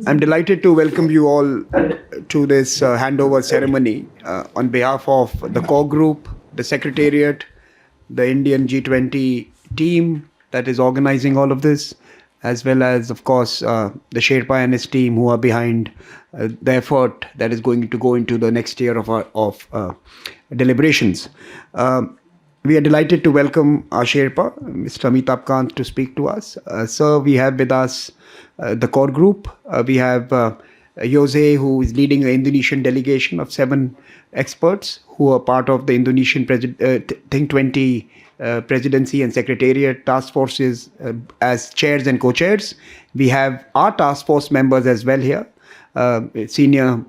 I'm delighted to welcome you all to this handover ceremony on behalf of the core group, the Secretariat, the Indian G20 team that is organizing all of this, as well as, of course, the Sherpa and his team who are behind the effort that is going to go into the next year of deliberations. We are delighted to welcome our Sherpa, Mr. Amitabh Kant, to speak to us. Sir, we have with us the core group. We have Jose, who is leading the Indonesian delegation of 7 experts who are part of the Indonesian Think 20 Presidency and Secretariat task forces as chairs and co-chairs. We have our task force members as well here, senior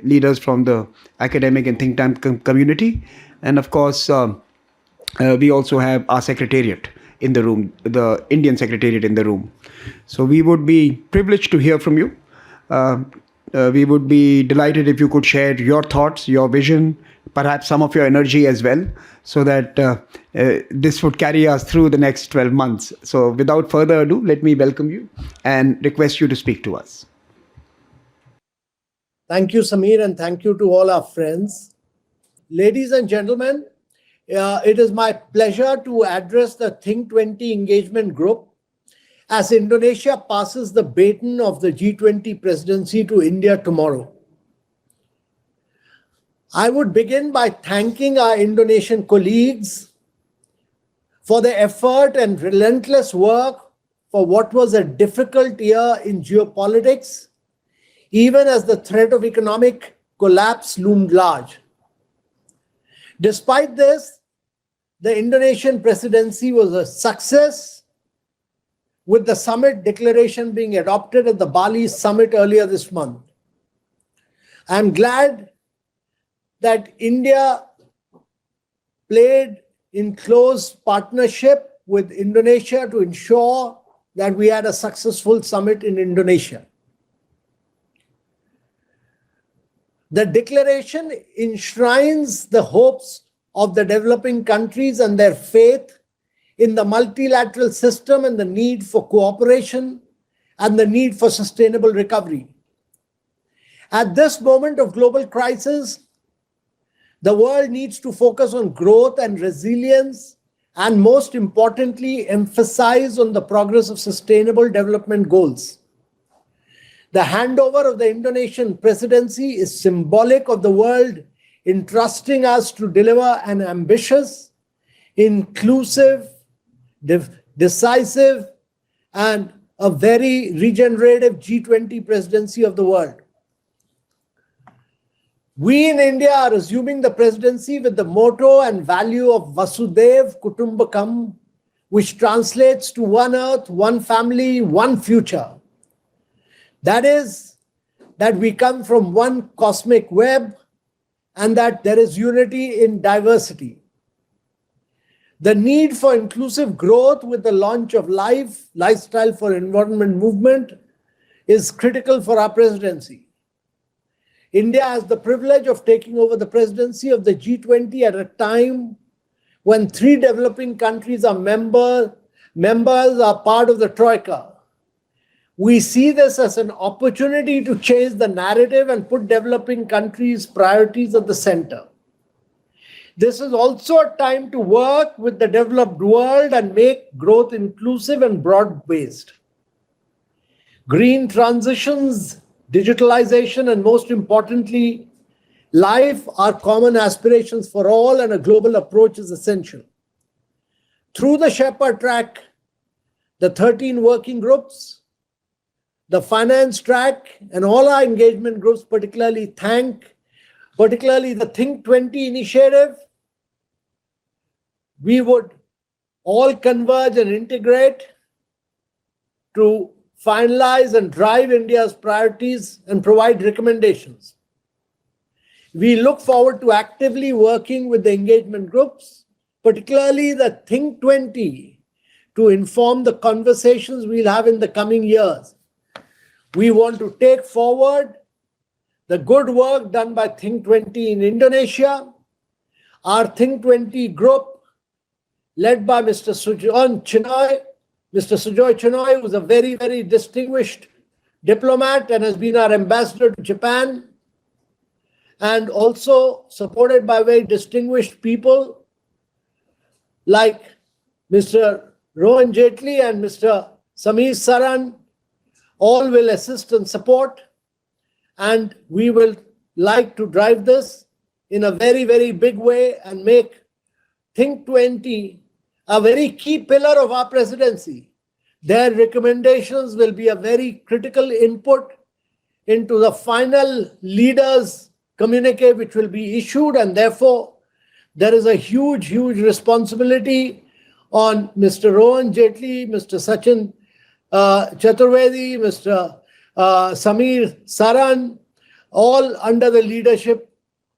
leaders from the academic and think tank community. And of course, we also have our Secretariat in the room, the Indian Secretariat in the room. So we would be privileged to hear from you. We would be delighted if you could share your thoughts, your vision, perhaps some of your energy as well, so that this would carry us through the next 12 months. So without further ado, let me welcome you and request you to speak to us. Thank you, Samir, and thank you to all our friends. Ladies and gentlemen, it is my pleasure to address the Think 20 engagement group as Indonesia passes the baton of the G20 presidency to India tomorrow. I would begin by thanking our Indonesian colleagues for their effort and relentless work for what was a difficult year in geopolitics, even as the threat of economic collapse loomed large. Despite this, the Indonesian presidency was a success, with the summit declaration being adopted at the Bali summit earlier this month. I am glad that India played in close partnership with Indonesia to ensure that we had a successful summit in Indonesia. The declaration enshrines the hopes of the developing countries and their faith in the multilateral system and the need for cooperation and the need for sustainable recovery. At this moment of global crisis, the world needs to focus on growth and resilience, and most importantly, emphasize on the progress of sustainable development goals. The handover of the Indonesian presidency is symbolic of the world entrusting us to deliver an ambitious, inclusive, decisive, and a very regenerative G20 presidency of the world. We in India are assuming the presidency with the motto and value of Vasudev Kutumbakam, which translates to one earth, one family, one future. That is, that we come from one cosmic web and that there is unity in diversity. The need for inclusive growth with the launch of Lifestyle for Environment movement is critical for our presidency. India has the privilege of taking over the presidency of the G20 at a time when 3 developing countries are members are part of the Troika. We see this as an opportunity to change the narrative and put developing countries' priorities at the center. This is also a time to work with the developed world and make growth inclusive and broad-based. Green transitions, digitalization, and most importantly, life are common aspirations for all, and a global approach is essential. Through the Sherpa track, the 13 working groups, the finance track, and all our engagement groups, particularly the Think 20 initiative, we would all converge and integrate to finalize and drive India's priorities and provide recommendations. We look forward to actively working with the engagement groups, particularly the Think 20, to inform the conversations we'll have in the coming years. We want to take forward the good work done by Think 20 in Indonesia. Our Think 20 group, led by Mr. Sujoy Chinoy, who is a very, very distinguished diplomat and has been our ambassador to Japan, and also supported by very distinguished people like Mr. Rohan Jaitley and Mr. Samir Saran. All will assist and support, and we will like to drive this in a very, very big way and make Think 20 a very key pillar of our presidency. Their recommendations will be a very critical input into the final leaders' communique which will be issued, and therefore there is a huge, huge responsibility on Mr. Rohan Jaitley, Mr. Sachin Chaturvedi, Mr. Samir Saran, all under the leadership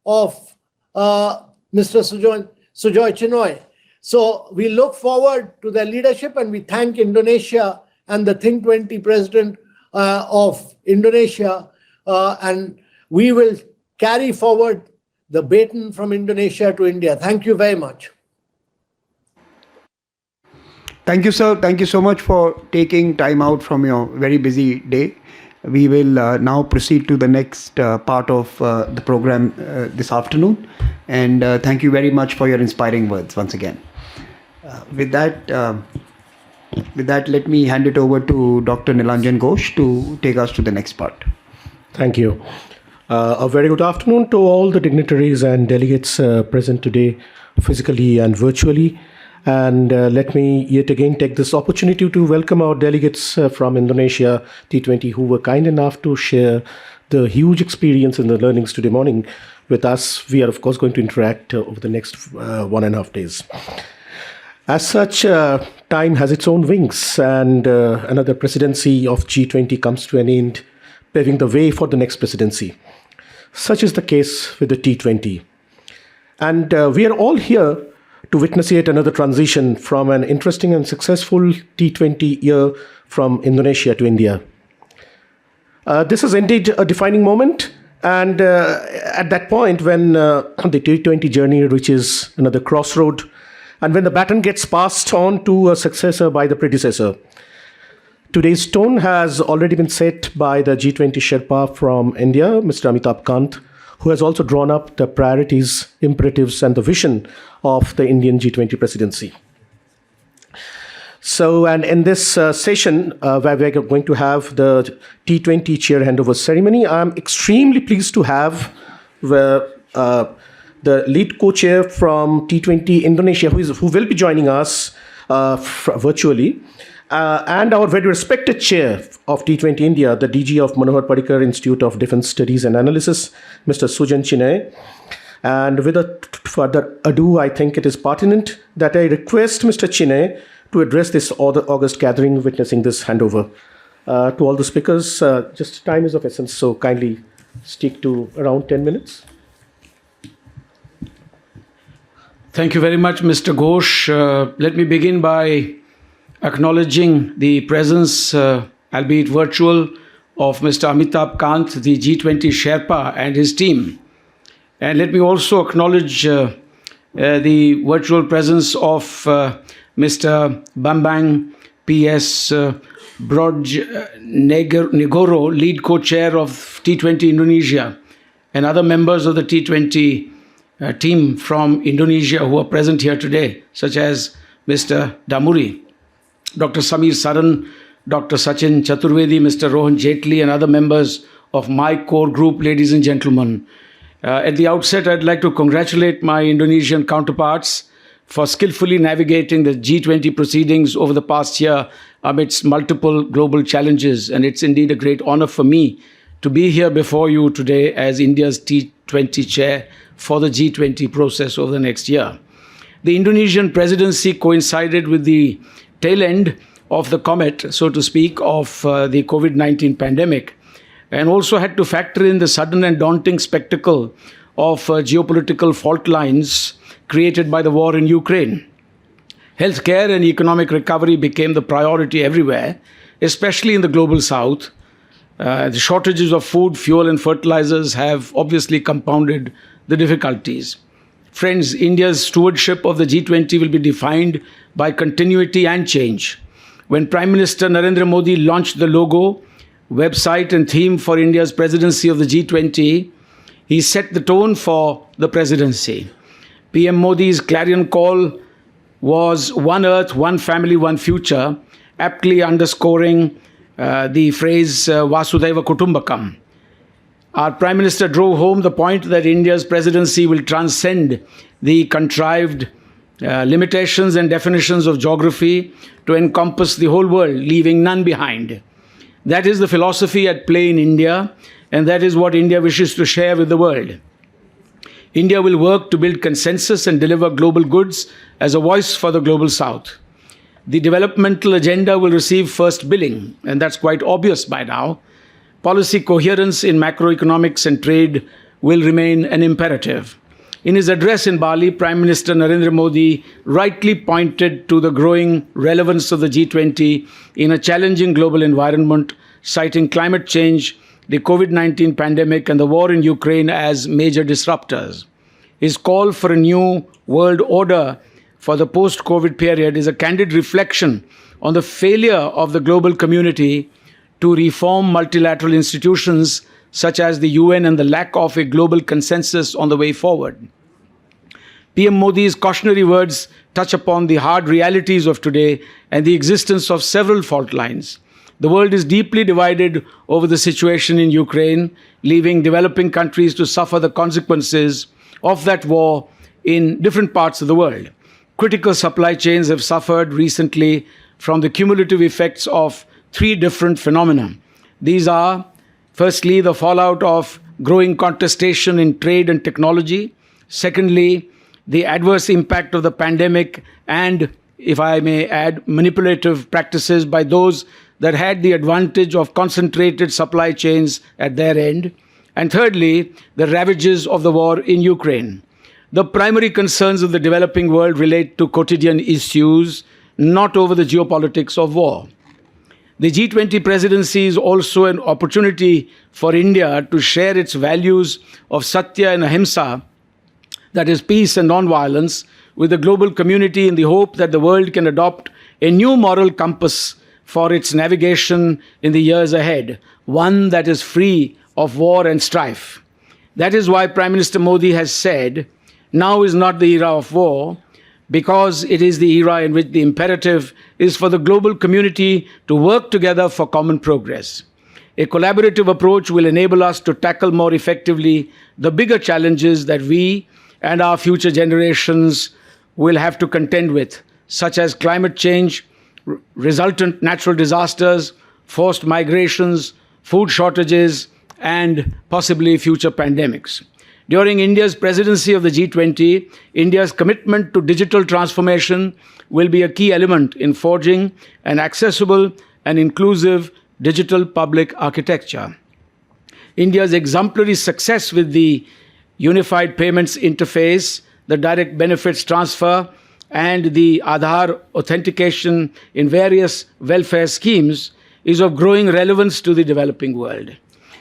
of Mr. Sujoy Chinoy. So we look forward to their leadership, and we thank Indonesia and the Think 20 president of Indonesia, and we will carry forward the baton from Indonesia to India. Thank you very much. Thank you, sir. Thank you so much for taking time out from your very busy day. We will now proceed to the next part of the program this afternoon. And thank you very much for your inspiring words once again. With that, let me hand it over to Dr. Nilanjan Ghosh to take us to the next part. Thank you. A very good afternoon to all the dignitaries and delegates present today, physically and virtually. And let me yet again take this opportunity to welcome our delegates from Indonesia T20 who were kind enough to share the huge experience and the learnings today morning with us. We are, of course, going to interact over the next 1.5 days. As such, time has its own wings, and another presidency of G20 comes to an end, paving the way for the next presidency. Such is the case with the T20. And we are all here to witness yet another transition from an interesting and successful T20 year from Indonesia to India. This is indeed a defining moment, and at that point when the T20 journey reaches another crossroad, and when the baton gets passed on to a successor by the predecessor. Today's tone has already been set by the G20 Sherpa from India, Mr. Amitabh Kant, who has also drawn up the priorities, imperatives, and the vision of the Indian G20 presidency. So, and in this session, where we're going to have the T20 chair handover ceremony, I'm extremely pleased to have the lead co-chair from T20 Indonesia, who will be joining us virtually, and our very respected chair of T20 India, the DG of Manohar Parrikar Institute of Defence Studies and Analysis, Mr. Sujan Chinay. And without further ado, I think it is pertinent that I request Mr. Chinay to address this August gathering witnessing this handover. To all the speakers, just time is of essence, so kindly stick to around 10 minutes. Thank you very much, Mr. Ghosh. Let me begin by acknowledging the presence, albeit virtual, of Mr. Amitabh Kant, the G20 Sherpa and his team. And let me also acknowledge the virtual presence of Mr. Bambang P.S. Negoro, lead co-chair of T20 Indonesia, and other members of the T20 team from Indonesia who are present here today, such as Mr. Damuri, Dr. Samir Saran, Dr. Sachin Chaturvedi, Mr. Rohan Jaitley, and other members of my core group, ladies and gentlemen. At the outset, I'd like to congratulate my Indonesian counterparts for skillfully navigating the G20 proceedings over the past year amidst multiple global challenges. And it's indeed a great honor for me to be here before you today as India's T20 chair for the G20 process over the next year. The Indonesian presidency coincided with the tail end of the comet, so to speak, of the COVID-19 pandemic, and also had to factor in the sudden and daunting spectacle of geopolitical fault lines created by the war in Ukraine. Healthcare and economic recovery became the priority everywhere, especially in the global south. The shortages of food, fuel, and fertilizers have obviously compounded the difficulties. Friends, India's stewardship of the G20 will be defined by continuity and change. When Prime Minister Narendra Modi launched the logo, website and theme for India's presidency of the G20, he set the tone for the presidency. PM Modi's clarion call was One Earth, One Family, One Future, aptly underscoring the phrase Vasudhaiva Kutumbakam. Our Prime Minister drove home the point that India's presidency will transcend the contrived limitations and definitions of geography to encompass the whole world, leaving none behind. That is the philosophy at play in India, and that is what India wishes to share with the world. India will work to build consensus and deliver global goods as a voice for the global south. The developmental agenda will receive first billing, and that's quite obvious by now. Policy coherence in macroeconomics and trade will remain an imperative. In his address in Bali, Prime Minister Narendra Modi rightly pointed to the growing relevance of the G20 in a challenging global environment, citing climate change, the COVID-19 pandemic, and the war in Ukraine as major disruptors. His call for a new world order for the post-COVID period is a candid reflection on the failure of the global community to reform multilateral institutions such as the UN and the lack of a global consensus on the way forward. PM Modi's cautionary words touch upon the hard realities of today and the existence of several fault lines. The world is deeply divided over the situation in Ukraine, leaving developing countries to suffer the consequences of that war in different parts of the world. Critical supply chains have suffered recently from the cumulative effects of three different phenomena. These are, firstly, the fallout of growing contestation in trade and technology. Secondly, the adverse impact of the pandemic and, if I may add, manipulative practices by those that had the advantage of concentrated supply chains at their end. And thirdly, the ravages of the war in Ukraine. The primary concerns of the developing world relate to quotidian issues, not over the geopolitics of war. The G20 presidency is also an opportunity for India to share its values of Satya and Ahimsa, that is peace and non-violence, with the global community in the hope that the world can adopt a new moral compass for its navigation in the years ahead, one that is free of war and strife. That is why Prime Minister Modi has said, now is not the era of war, because it is the era in which the imperative is for the global community to work together for common progress. A collaborative approach will enable us to tackle more effectively the bigger challenges that we and our future generations will have to contend with, such as climate change, resultant natural disasters, forced migrations, food shortages, and possibly future pandemics. During India's presidency of the G20, India's commitment to digital transformation will be a key element in forging an accessible and inclusive digital public architecture. India's exemplary success with the Unified Payments Interface, the direct benefits transfer, and the Aadhaar authentication in various welfare schemes is of growing relevance to the developing world.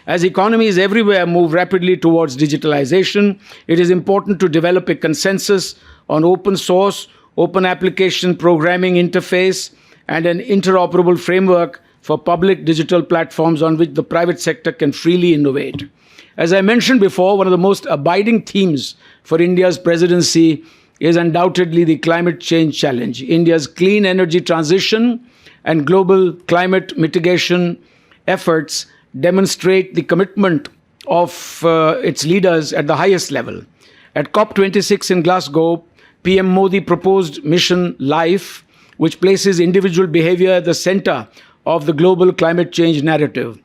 As economies everywhere move rapidly towards digitalization, it is important to develop a consensus on open source, open application programming interface, and an interoperable framework for public digital platforms on which the private sector can freely innovate. As I mentioned before, one of the most abiding themes for India's presidency is undoubtedly the climate change challenge. India's clean energy transition and global climate mitigation efforts demonstrate the commitment of its leaders at the highest level. At COP26 in Glasgow, PM Modi proposed Mission Life, which places individual behavior at the center of the global climate change narrative.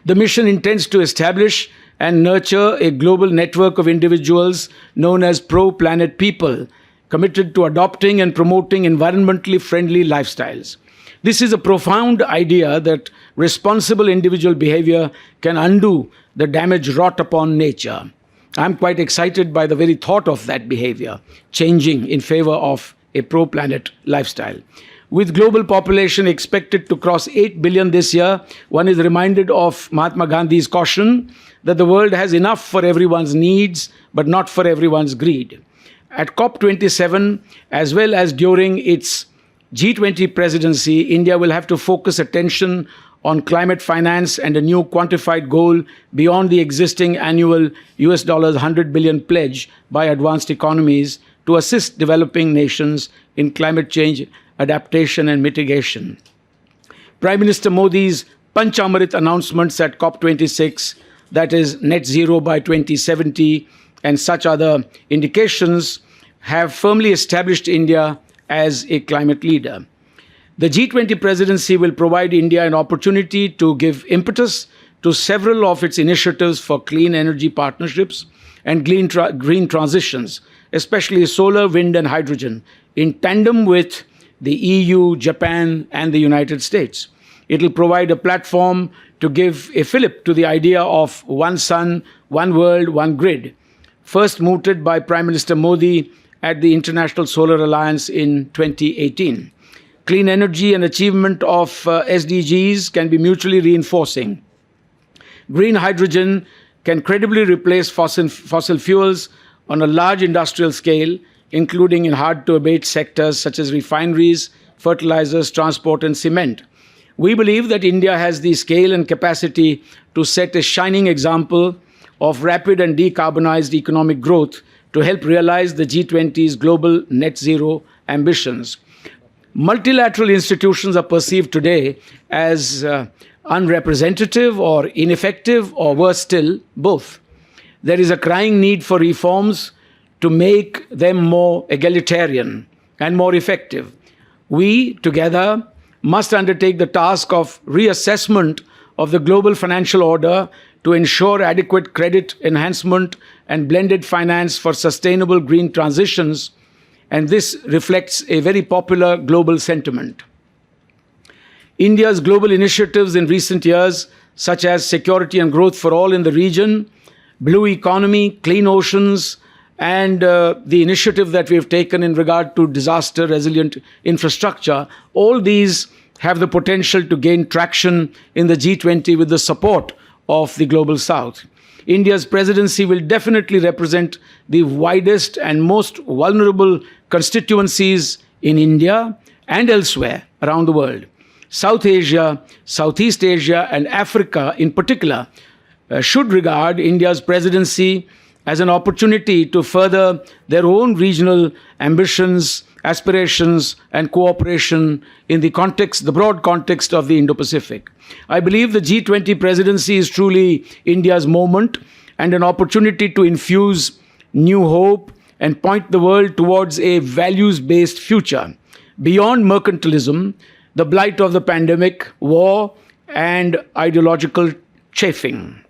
The mission intends to establish and nurture a global network of individuals known as pro-planet people, committed to adopting and promoting environmentally friendly lifestyles. This is a profound idea that responsible individual behavior can undo the damage wrought upon nature. I'm quite excited by the very thought of that behavior changing in favor of a pro-planet lifestyle. With global population expected to cross 8 billion this year, one is reminded of Mahatma Gandhi's caution that the world has enough for everyone's needs, but not for everyone's greed. At COP27, as well as during its G20 presidency, India will have to focus attention on climate finance and a new quantified goal beyond the existing annual US dollars 100 billion pledge by advanced economies to assist developing nations in climate change adaptation and mitigation. Prime Minister Modi's Panchamrit announcements at COP26, that is net zero by 2070, and such other indications have firmly established India as a climate leader. The G20 presidency will provide India an opportunity to give impetus to several of its initiatives for clean energy partnerships and green transitions, especially solar, wind, and hydrogen, in tandem with the EU, Japan, and the United States. It will provide a platform to give a fillip to the idea of one sun, one world, one grid, first mooted by Prime Minister Modi at the International Solar Alliance in 2018. Clean energy and achievement of SDGs can be mutually reinforcing. Green hydrogen can credibly replace fossil fuels on a large industrial scale, including in hard-to-abate sectors such as refineries, fertilizers, transport, and cement. We believe that India has the scale and capacity to set a shining example of rapid and decarbonized economic growth to help realize the G20's global net zero ambitions. Multilateral institutions are perceived today as unrepresentative or ineffective, or worse still, both. There is a crying need for reforms to make them more egalitarian and more effective. We, together, must undertake the task of reassessment of the global financial order to ensure adequate credit enhancement and blended finance for sustainable green transitions, and this reflects a very popular global sentiment. India's global initiatives in recent years, such as security and growth for all in the region, blue economy, clean oceans, and the initiative that we have taken in regard to disaster-resilient infrastructure, all these have the potential to gain traction in the G20 with the support of the Global South. India's presidency will definitely represent the widest and most vulnerable constituencies in India and elsewhere around the world. South Asia, Southeast Asia, and Africa in particular should regard India's presidency as an opportunity to further their own regional ambitions, aspirations, and cooperation in the broad context of the Indo-Pacific. I believe the G20 presidency is truly India's moment and an opportunity to infuse new hope and point the world towards a values-based future, beyond mercantilism, the blight of the pandemic, war, and ideological chafing.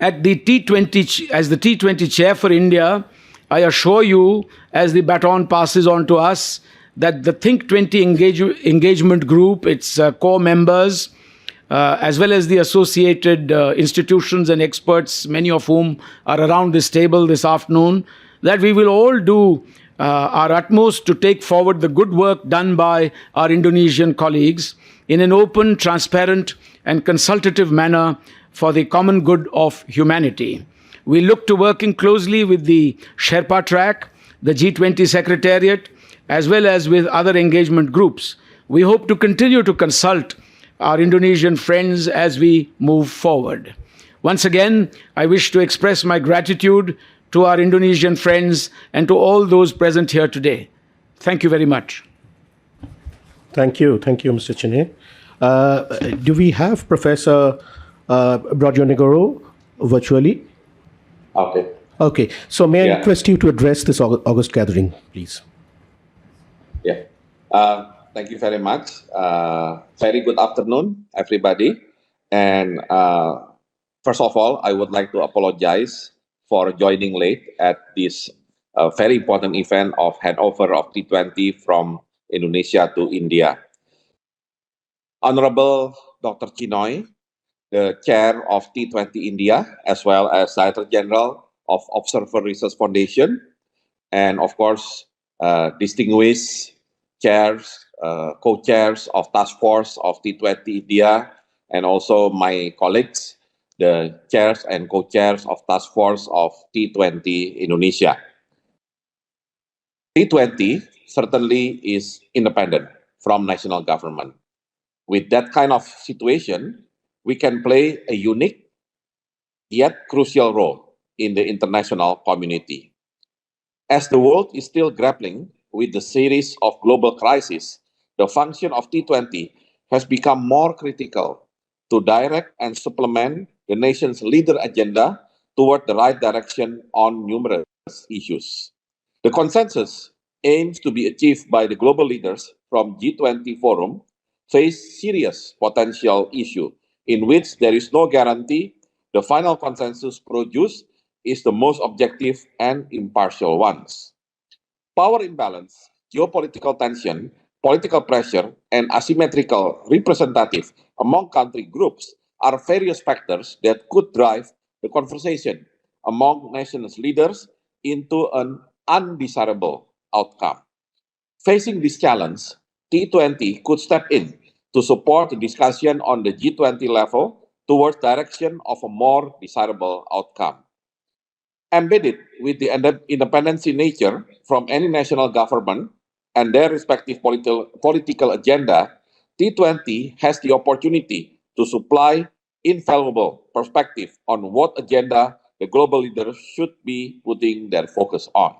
As the T20 chair for India, I assure you, as the baton passes on to us, that the Think 20 engagement group, its core members, as well as the associated institutions and experts, many of whom are around this table this afternoon, that we will all do our utmost to take forward the good work done by our Indonesian colleagues in an open, transparent, and consultative manner for the common good of humanity. We look to working closely with the Sherpa track, the G20 Secretariat, as well as with other engagement groups. We hope to continue to consult our Indonesian friends as we move forward. Once again, I wish to express my gratitude to our Indonesian friends and to all those present here today. Thank you very much. Thank you, Mr. Chine. Do we have Professor Brojonegoro virtually? Okay. So may I request you to address this August gathering, please? Yeah. Thank you very much. Very good afternoon, everybody. And first of all, I would like to apologize for joining late at this very important event of handover of T20 from Indonesia to India. Honorable Dr. Chinoy, the chair of T20 India, as well as Director General of Observer Research Foundation, and of course, distinguished chairs, co-chairs of Task Force of T20 India, and also my colleagues, the chairs and co-chairs of Task Force of T20 Indonesia. T20 certainly is independent from national government. With that kind of situation, we can play a unique yet crucial role in the international community. As the world is still grappling with the series of global crises, the function of T20 has become more critical to direct and supplement the nation's leader agenda toward the right direction on numerous issues. The consensus aims to be achieved by the global leaders from G20 forum face serious potential issue in which there is no guarantee the final consensus produced is the most objective and impartial ones. Power imbalance, geopolitical tension, political pressure, and asymmetrical representative among country groups are various factors that could drive the conversation among nations leaders into an undesirable outcome. Facing this challenge, T20 could step in to support the discussion on the G20 level towards direction of a more desirable outcome. Embedded with the independency nature from any national government and their respective political agenda, T20 has the opportunity to supply infallible perspective on what agenda the global leaders should be putting their focus on.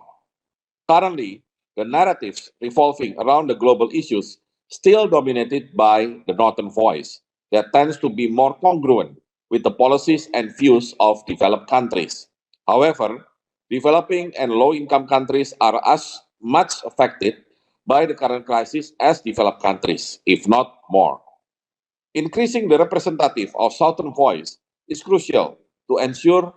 Currently, the narratives revolving around the global issues still dominated by the Northern voice that tends to be more congruent with the policies and views of developed countries. However, developing and low-income countries are as much affected by the current crisis as developed countries, if not more. Increasing the representative of Southern voice is crucial to ensure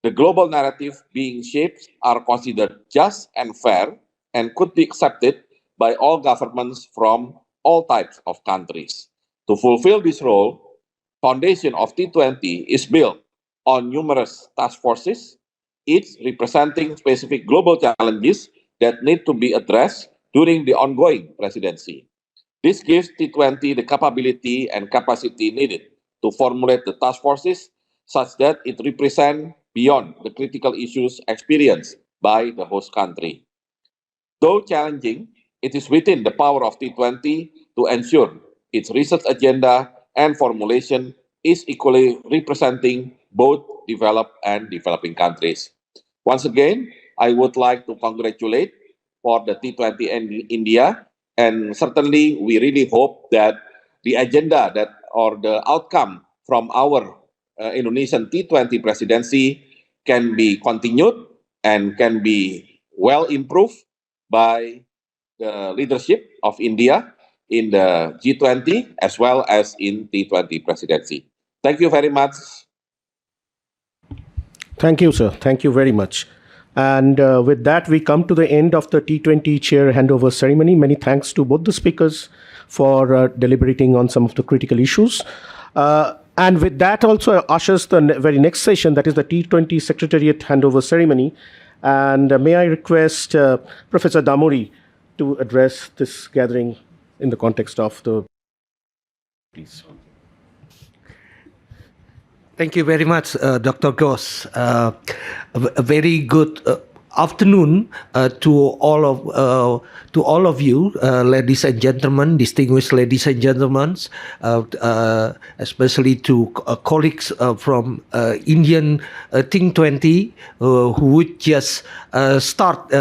the global narrative being shaped are considered just and fair and could be accepted by all governments from all types of countries. To fulfill this role, foundation of T20 is built on numerous task forces, each representing specific global challenges that need to be addressed during the ongoing presidency. This gives T20 the capability and capacity needed to formulate the task forces such that it represents beyond the critical issues experienced by the host country. Though challenging, it is within the power of T20 to ensure its research agenda and formulation is equally representing both developed and developing countries. Once again, I would like to congratulate for the T20 and India, and certainly we really hope that the agenda that or the outcome from our Indonesian T20 presidency can be continued and can be well improved by the leadership of India in the G20 as well as in T20 presidency. Thank you very much. Thank you, sir. Thank you very much. And with that, we come to the end of the T20 chair handover ceremony. Many thanks to both the speakers for deliberating on some of the critical issues. And with that also ushers the very next session, that is the T20 Secretariat handover ceremony. And may I request Professor Damuri to address this gathering in the context of the... Please. Thank you very much, Dr. Ghosh. A very good afternoon to all of you, ladies and gentlemen, distinguished ladies and gentlemen, especially to colleagues from Indian T20 who would just start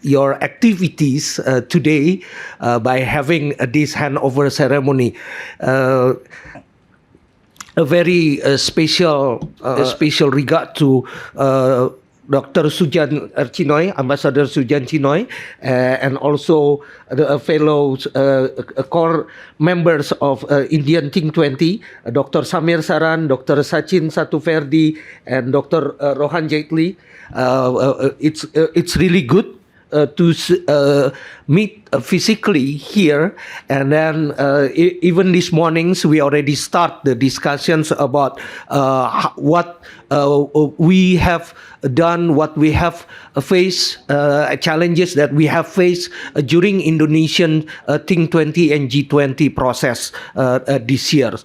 your activities today by having this handover ceremony. A very special regard to Dr. Sujan Chinoy, Ambassador Sujan Chinoy, and also the fellow core members of Indian T20, Dr. Samir Saran, Dr. Sachin Satuverdi, and Dr. Rohan Jaitley. It's really good to meet physically here, and then even these mornings we already start the discussions about what we have done, what we have faced, challenges that we have faced during Indonesian T20 and G20 process this year.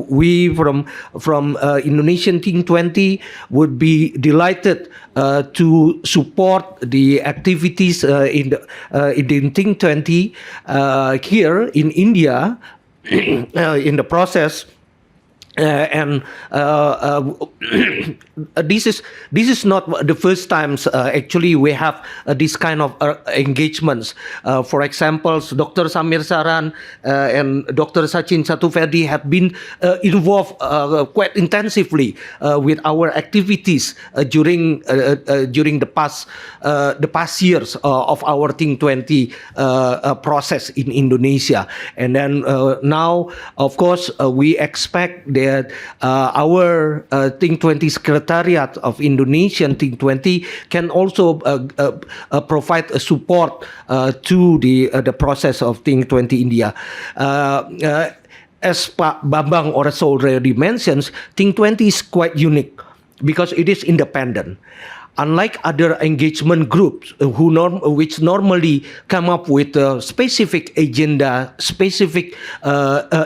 We from Indonesian T20 would be delighted to support the activities in T20 here in India in the process. And this is not the first times actually we have this kind of engagements. For example, Dr. Samir Saran and Dr. Sachin Satuvedi have been involved quite intensively with our activities during the past years of our T20 process in Indonesia. And then now, of course, we expect that our T20 Secretariat of Indonesian T20 can also provide support to the process of T20 India. As Pak Bambang also already mentions, T20 is quite unique because it is independent. Unlike other engagement groups which normally come up with a specific agenda, specific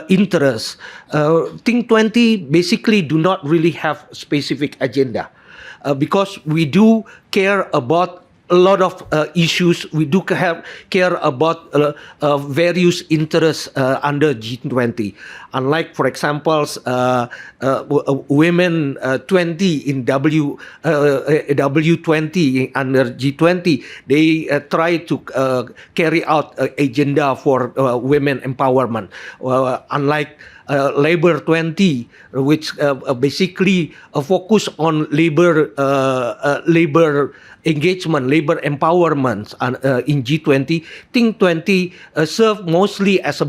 interests, T20 basically do not really have specific agenda because we do care about a lot of issues. We do care about various interests under G20. Unlike, for example, women 20 in W20 under G20, they try to carry out an agenda for women empowerment. Unlike Labor 20, which basically focus on labor engagement, labor empowerment in G20. T20 serve mostly as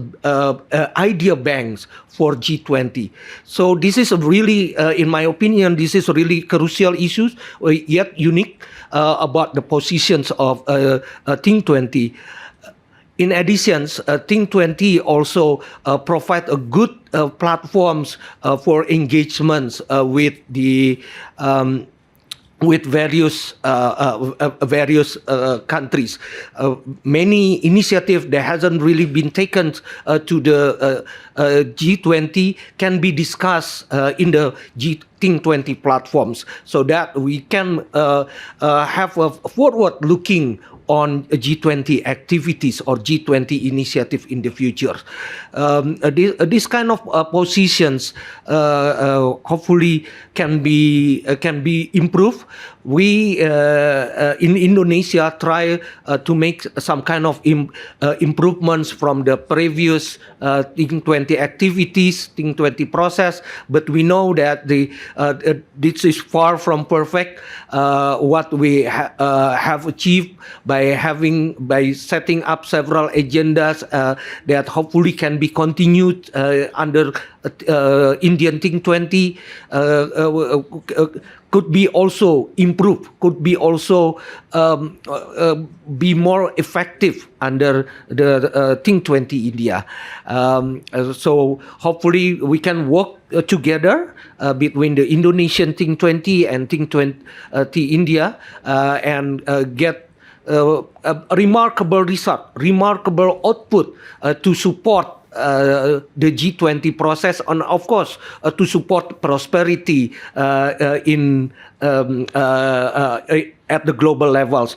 idea banks for G20. So this is really, in my opinion, this is really crucial issues, yet unique about the positions of T20. In addition, T20 also provide a good platforms for engagements with the with various countries. Many initiatives that hasn't really been taken to the G20 can be discussed in the T20 platforms, so that we can have a forward-looking on G20 activities or G20 initiative in the future. This kind of positions hopefully can be improved. We in Indonesia try to make some kind of improvements from the previous T20 activities, T20 process, but we know that this is far from perfect. What we have achieved by setting up several agendas that hopefully can be continued under Indian T20 could be also improved, could be also be more effective under the T20 India. So hopefully we can work together between the Indonesian T20 and T20 India and get a remarkable result, remarkable output to support the G20 process, and of course to support prosperity in at the global levels.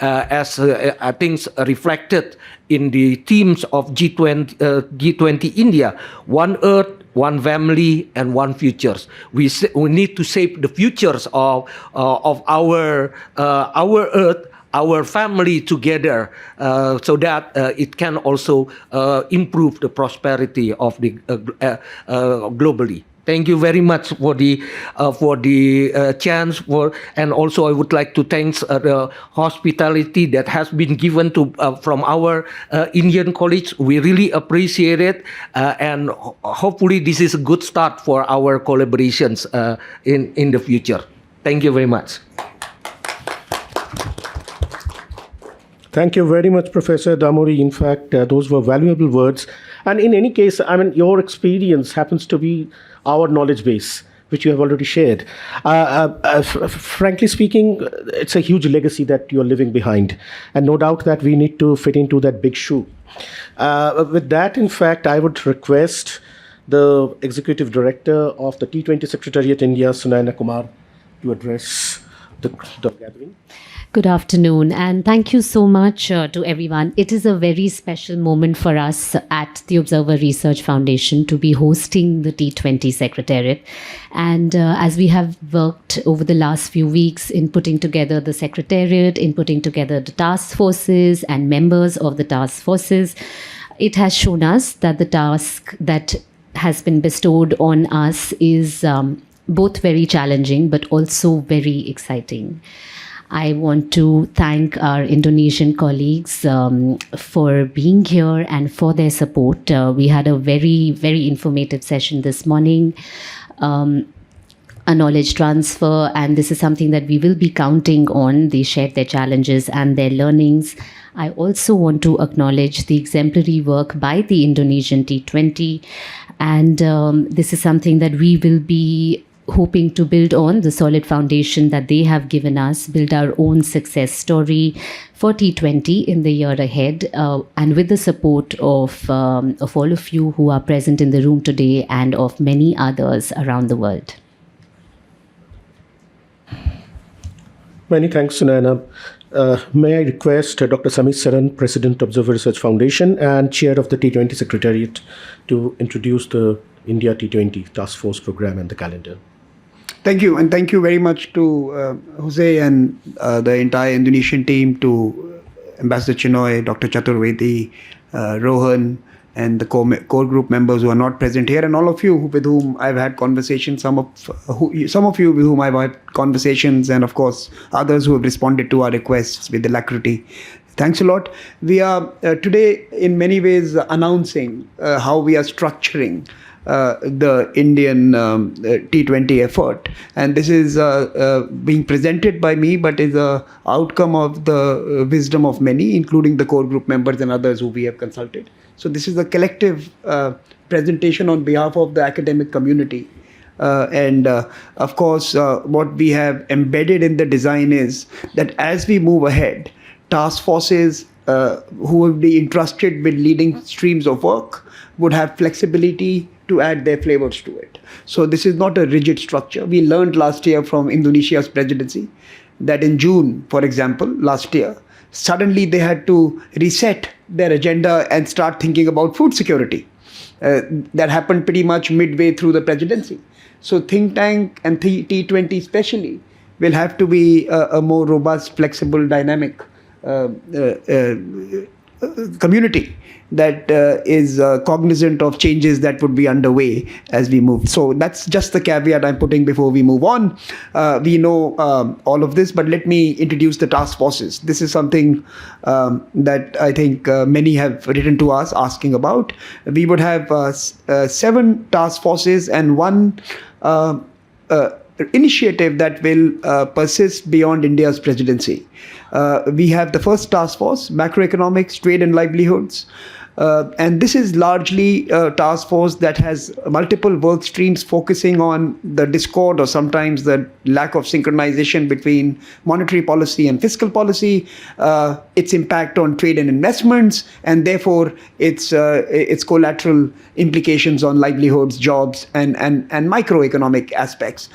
As I think reflected in the themes of G20 India: one Earth, one family, and one futures. We need to shape the futures of our Earth, our family together, so that it can also improve the prosperity of the globally. Thank you very much for the chance and also I would like to thank the hospitality that has been given to from our Indian colleagues. We really appreciate it, and hopefully this is a good start for our collaborations in the future. Thank you very much. Thank you very much, Professor Damuri. In fact, those were valuable words. And in any case, I mean, your experience happens to be our knowledge base, which you have already shared. Frankly speaking, it's a huge legacy that you're leaving behind. And no doubt that we need to fit into that big shoe. With that, in fact, I would request the Executive Director of the T20 Secretariat India, Sunaina Kumar, to address the gathering. Good afternoon, and thank you so much to everyone. It is a very special moment for us at the Observer Research Foundation to be hosting the T20 Secretariat. And as we have worked over the last few weeks in putting together the Secretariat, in putting together the task forces and members of the task forces, it has shown us that the task that has been bestowed on us is both very challenging but also very exciting. I want to thank our Indonesian colleagues for being here and for their support. We had a very, very informative session this morning, a knowledge transfer, and this is something that we will be counting on. They shared their challenges and their learnings. I also want to acknowledge the exemplary work by the Indonesian T20, and this is something that we will be hoping to build on the solid foundation that they have given us, build our own success story for T20 in the year ahead, and with the support of all of you who are present in the room today and of many others around the world. Many thanks, Sunaina. May I request Dr. Samit Saran, President, Observer Research Foundation and Chair of the T20 Secretariat, to introduce the India T20 Task Force Program and the calendar. Thank you, and thank you very much to Jose and the entire Indonesian team, to Ambassador Chinoy, Dr. Chaturvedi, Rohan, and the core group members who are not present here, and all of you with whom I've had conversations, some of you with whom I've had conversations, and of course others who have responded to our requests with alacrity. Thanks a lot. We are today in many ways announcing how we are structuring the Indian T20 effort, and this is being presented by me, but is a outcome of the wisdom of many, including the core group members and others who we have consulted. So this is a collective presentation on behalf of the academic community. And of course, what we have embedded in the design is that as we move ahead, task forces who will be entrusted with leading streams of work would have flexibility to add their flavors to it. So this is not a rigid structure. We learned last year from Indonesia's presidency that in June, for example, last year, suddenly they had to reset their agenda and start thinking about food security. That happened pretty much midway through the presidency. So think tank and T20 especially will have to be a more robust, flexible, dynamic community that is cognizant of changes that would be underway as we move. So that's just the caveat I'm putting before we move on. We know all of this, but let me introduce the task forces. This is something that I think many have written to us asking about. We would have 7 task forces and one initiative that will persist beyond India's presidency. We have the first task force, macroeconomics, trade and livelihoods. And this is largely a task force that has multiple work streams focusing on the discord or sometimes the lack of synchronization between monetary policy and fiscal policy, its impact on trade and investments, and therefore its collateral implications on livelihoods, jobs, and microeconomic aspects.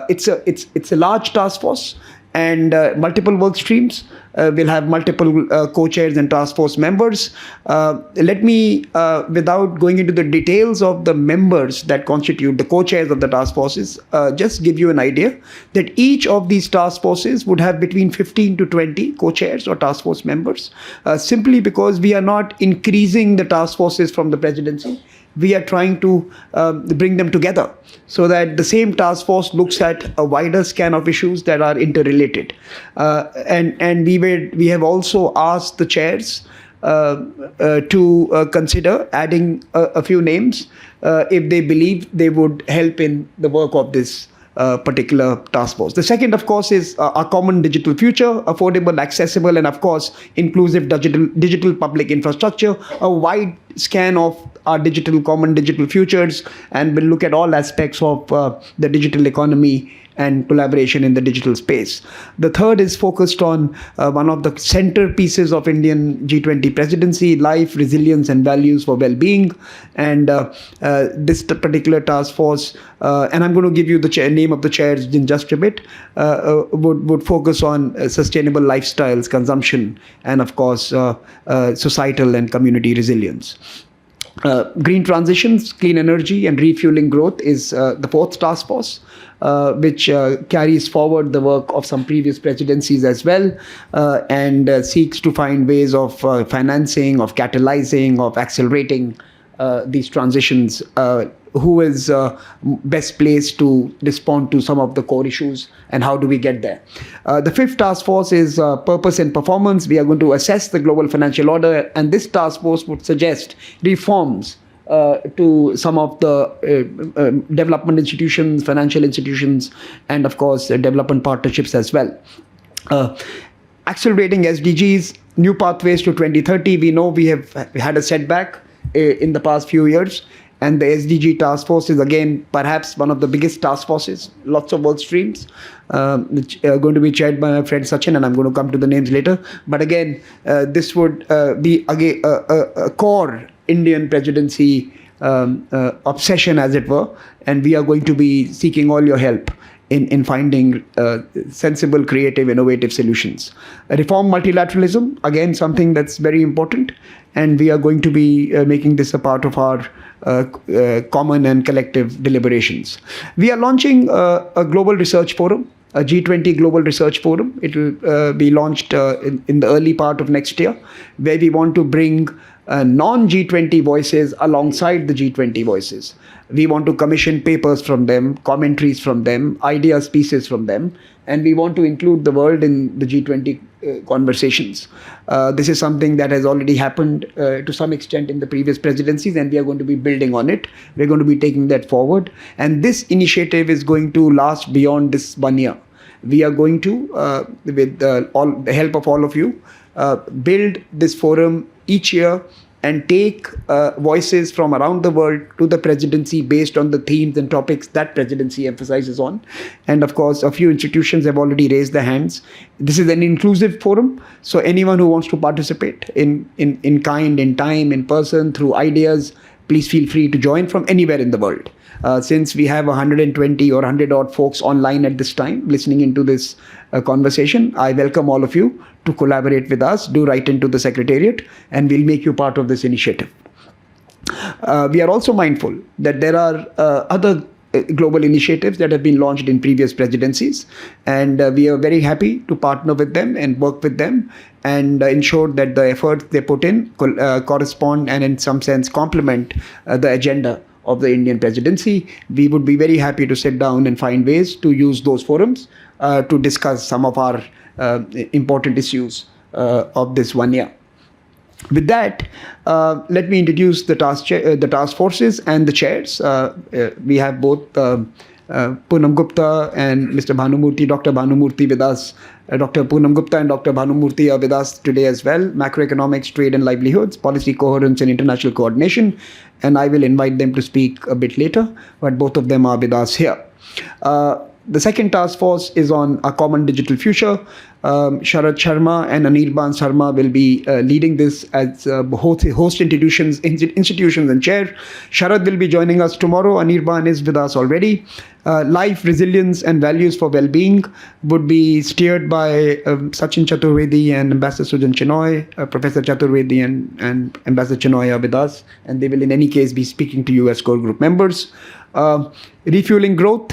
It's a large task force and multiple work streams. We'll have multiple co-chairs and task force members. Let me, without going into the details of the members that constitute the co-chairs of the task forces, just give you an idea that each of these task forces would have between 15 to 20 co-chairs or task force members, simply because we are not increasing the task forces from the presidency. We are trying to bring them together so that the same task force looks at a wider scan of issues that are interrelated. And we have also asked the chairs to consider adding a few names if they believe they would help in the work of this particular task force. The second, of course, is our common digital future, affordable, accessible, and of course, inclusive digital public infrastructure, a wide scan of our common digital futures, and will look at all aspects of the digital economy and collaboration in the digital space. The third is focused on one of the centerpieces of Indian G20 presidency: life, resilience, and values for well-being. And this particular task force, and I'm going to give you the name of the chairs in just a bit, would focus on sustainable lifestyles, consumption, and of course societal and community resilience. Green transitions, clean energy, and refueling growth is the fourth task force, which carries forward the work of some previous presidencies as well, and seeks to find ways of financing, of catalyzing, of accelerating these transitions. Who is best placed to respond to some of the core issues, and how do we get there? The fifth task force is purpose and performance. We are going to assess the global financial order, and this task force would suggest reforms to some of the development institutions, financial institutions, and of course development partnerships as well. Accelerating SDGs, new pathways to 2030. We know we have had a setback in the past few years, and the SDG task force is again perhaps one of the biggest task forces. Lots of work streams, which are going to be chaired by my friend Sachin, and I'm going to come to the names later. But again, this would be again a core Indian presidency obsession, as it were, and we are going to be seeking all your help in finding sensible, creative, innovative solutions. Reform multilateralism, again something that's very important, and we are going to be making this a part of our common and collective deliberations. We are launching a global research forum, a G20 Global Research Forum. It will be launched in the early part of next year, where we want to bring non-G20 voices alongside the G20 voices. We want to commission papers from them, commentaries from them, ideas, pieces from them, and we want to include the world in the G20 conversations. This is something that has already happened to some extent in the previous presidencies, and we are going to be building on it. We're going to be taking that forward, and this initiative is going to last beyond this 1 year. We are going to, with all the help of all of you, build this forum each year and take voices from around the world to the presidency based on the themes and topics that presidency emphasizes on. And of course, a few institutions have already raised their hands. This is an inclusive forum, so anyone who wants to participate in kind, in time, in person, through ideas, please feel free to join from anywhere in the world. Since we have 120 or 100 odd folks online at this time listening into this conversation, I welcome all of you to collaborate with us. Do write into the Secretariat, and we'll make you part of this initiative. We are also mindful that there are other global initiatives that have been launched in previous presidencies, and we are very happy to partner with them and work with them and ensure that the efforts they put in correspond and in some sense complement the agenda of the Indian presidency. We would be very happy to sit down and find ways to use those forums to discuss some of our important issues of this 1 year. With that, let me introduce the task forces and the chairs. We have both Poonam Gupta and Mr. Bhanumurthy, Dr. Bhanumurthy with us. Dr. Poonam Gupta and Dr. Bhanumurthy are with us today as well. Macroeconomics, trade and livelihoods, policy coherence and international coordination. And I will invite them to speak a bit later, but both of them are with us here. The second task force is on a common digital future. Sharad Sharma and Anirban Sharma will be leading this as host institutions and chair. Sharad will be joining us tomorrow. Anirban is with us already. Life, resilience, and values for well-being would be steered by Sachin Chaturvedi and Ambassador Sujan Chinoy. Professor Chaturvedi and Ambassador Chinoy are with us, and they will in any case be speaking to you as core group members. Refueling growth,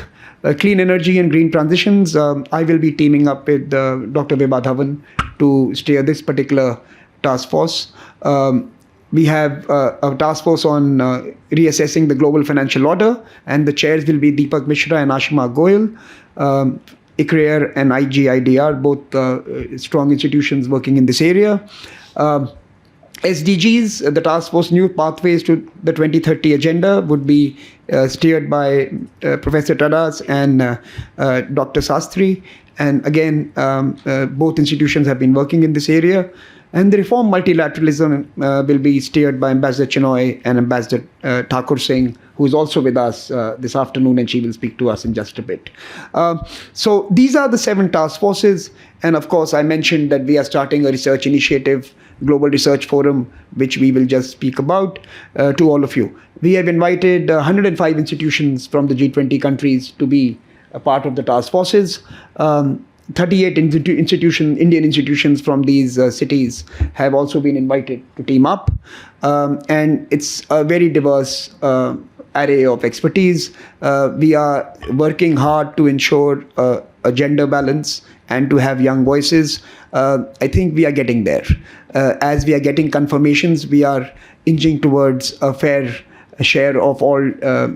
clean energy and green transitions. I will be teaming up with Dr. Vibha Dhawan to steer this particular task force. We have a task force on reassessing the global financial order, and the chairs will be Deepak Mishra and Ashima Goyal. ICRAER and IGIDR, both strong institutions working in this area. SDGs, the task force new pathways to the 2030 agenda would be steered by Professor Tadas and Dr. Sastry. And again, both institutions have been working in this area. And the reform multilateralism will be steered by Ambassador Chinoy and Ambassador Thakur Singh, who is also with us this afternoon, and she will speak to us in just a bit. So these are the 7 task forces. And of course, I mentioned that we are starting a research initiative, Global Research Forum, which we will just speak about to all of you. We have invited 105 institutions from the G20 countries to be a part of the task forces. 38 Indian institutions from these cities have also been invited to team up. And it's a very diverse array of expertise. We are working hard to ensure a gender balance and to have young voices. I think we are getting there. As we are getting confirmations, we are inching towards a fair share of all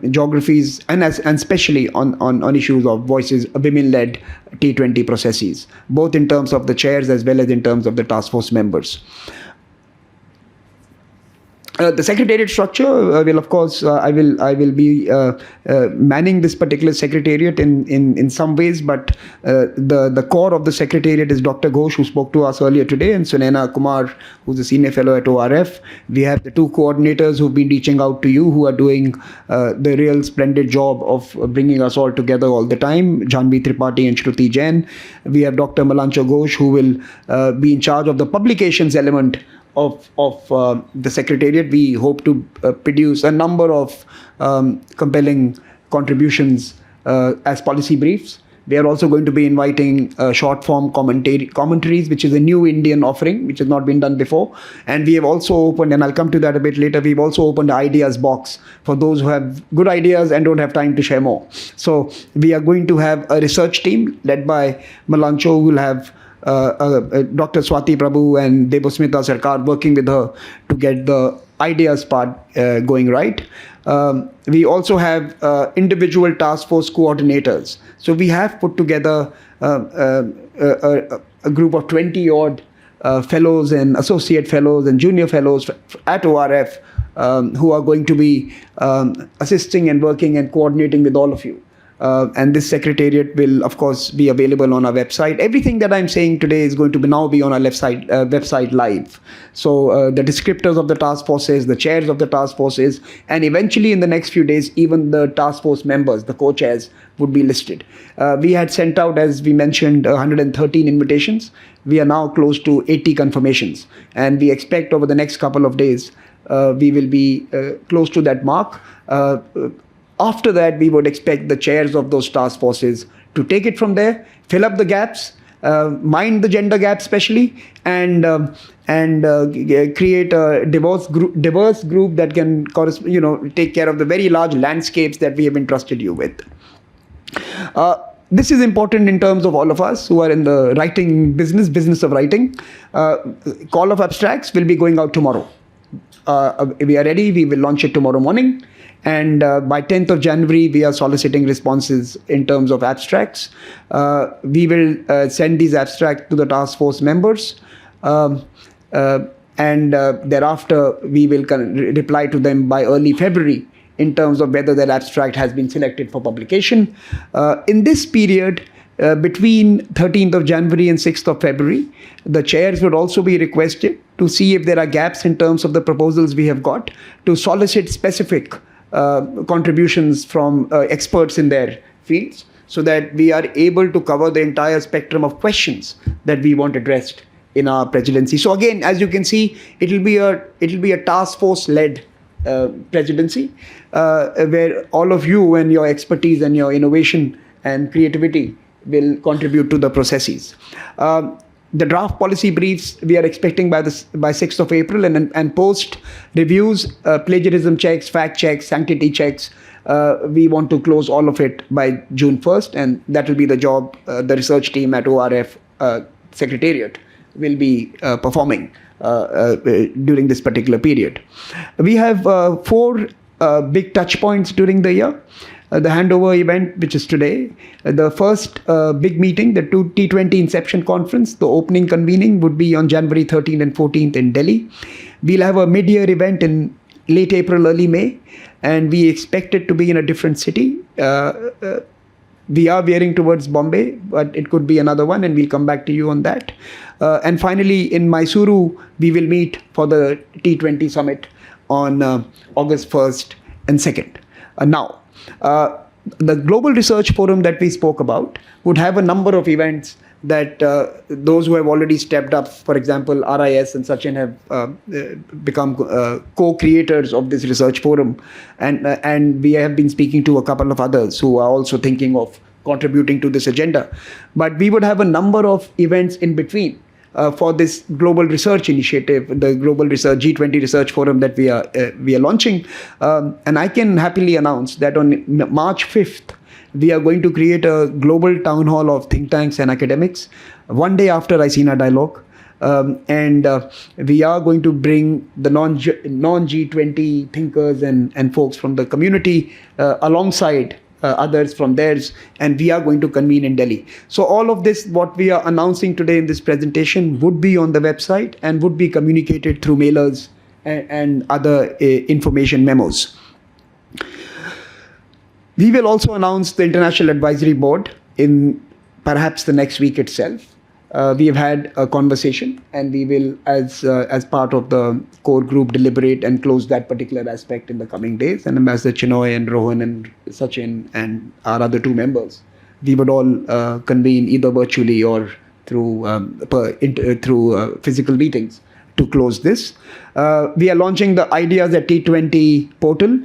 geographies, and especially on issues of voices, women-led T20 processes, both in terms of the chairs as well as in terms of the task force members. The secretariat structure will, of course, I will be manning this particular secretariat in some ways, but the core of the secretariat is Dr. Ghosh, who spoke to us earlier today, and Sunaina Kumar, who's a senior fellow at ORF. We have the 2 coordinators who've been reaching out to you, who are doing the real splendid job of bringing us all together all the time, Janvi Tripathi and Shruti Jain. We have Dr. Malancho Ghosh, who will be in charge of the publications element of the Secretariat. We hope to produce a number of compelling contributions as policy briefs. We are also going to be inviting short form commentaries, which is a new Indian offering, which has not been done before. And we have also opened, and I'll come to that a bit later, we've also opened the ideas box for those who have good ideas and don't have time to share more. So we are going to have a research team led by Malancho, who will have Dr. Swati Prabhu and Debosmita Sarkar working with her to get the ideas part going right. We also have individual task force coordinators. So we have put together a group of 20 odd fellows and associate fellows and junior fellows at ORF who are going to be assisting and working and coordinating with all of you. And this secretariat will, of course, be available on our website. Everything that I'm saying today is going to now be on our website live. So the descriptors of the task forces, the chairs of the task forces, and eventually in the next few days, even the task force members, the co-chairs, would be listed. We had sent out, as we mentioned, 113 invitations. We are now close to 80 confirmations. And we expect over the next couple of days, we will be close to that mark. After that, we would expect the chairs of those task forces to take it from there, fill up the gaps, mind the gender gap especially, and create a diverse group that can take care of the very large landscapes that we have entrusted you with. This is important in terms of all of us who are in the writing business of writing. Call of abstracts will be going out tomorrow. We are ready. We will launch it tomorrow morning. And by 10th of January, we are soliciting responses in terms of abstracts. We will send these abstracts to the task force members. And thereafter, we will reply to them by early February in terms of whether that abstract has been selected for publication. In this period, between 13th of January and 6th of February, the chairs would also be requested to see if there are gaps in terms of the proposals we have got, to solicit specific contributions from experts in their fields, so that we are able to cover the entire spectrum of questions that we want addressed in our presidency. So again, as you can see, it will be a task force led presidency, where all of you and your expertise and your innovation and creativity will contribute to the processes. The draft policy briefs we are expecting by 6th of April, and post reviews, plagiarism checks, fact checks, sanctity checks. We want to close all of it by June 1st, and that will be the job the research team at ORF Secretariat will be performing during this particular period. We have 4 big touch points during the year. The handover event, which is today, the first big meeting, the T20 Inception Conference, the opening convening would be on January 13th and 14th in Delhi. We'll have a mid-year event in late April, early May, and we expect it to be in a different city. we are veering towards Bombay, but it could be another one, and we'll come back to you on that. And finally, in Mysuru, we will meet for the T20 summit on August 1st and 2nd. Now, the Global Research Forum that we spoke about would have a number of events that those who have already stepped up, for example, RIS and Sachin have become co-creators of this research forum. And we have been speaking to a couple of others who are also thinking of contributing to this agenda. But we would have a number of events in between for this global research initiative, the Global Research G20 Research Forum that we are launching. And I can happily announce that on March 5th, we are going to create a global town hall of think tanks and academics, one day after ICINA Dialogue. And we are going to bring the non-G20 thinkers and folks from the community alongside others from theirs, and we are going to convene in Delhi. So all of this, what we are announcing today in this presentation, would be on the website and would be communicated through mailers and other information memos. We will also announce the International Advisory Board in perhaps the next week itself. We have had a conversation, and we will, as part of the core group, deliberate and close that particular aspect in the coming days. And Ambassador Chinoy and Rohan and Sachin and our other two members, we would all convene either virtually or through physical meetings to close this. We are launching the Ideas at T20 portal.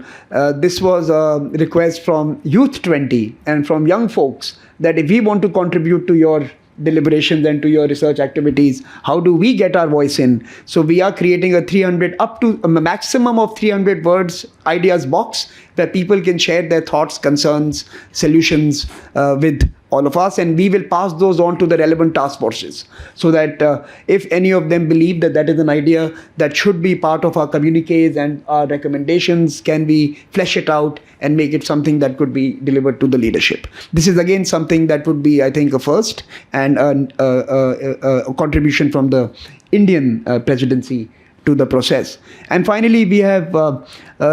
This was a request from Youth 20 and from young folks that if we want to contribute to your deliberations and to your research activities, how do we get our voice in? So we are creating a 300 up to a maximum of 300 words ideas box where people can share their thoughts, concerns, solutions with all of us, and we will pass those on to the relevant task forces so that if any of them believe that that is an idea that should be part of our communiques and our recommendations, can we flesh it out and make it something that could be delivered to the leadership. This is again something that would be, I think, a first and a contribution from the Indian presidency to the process. And finally, we have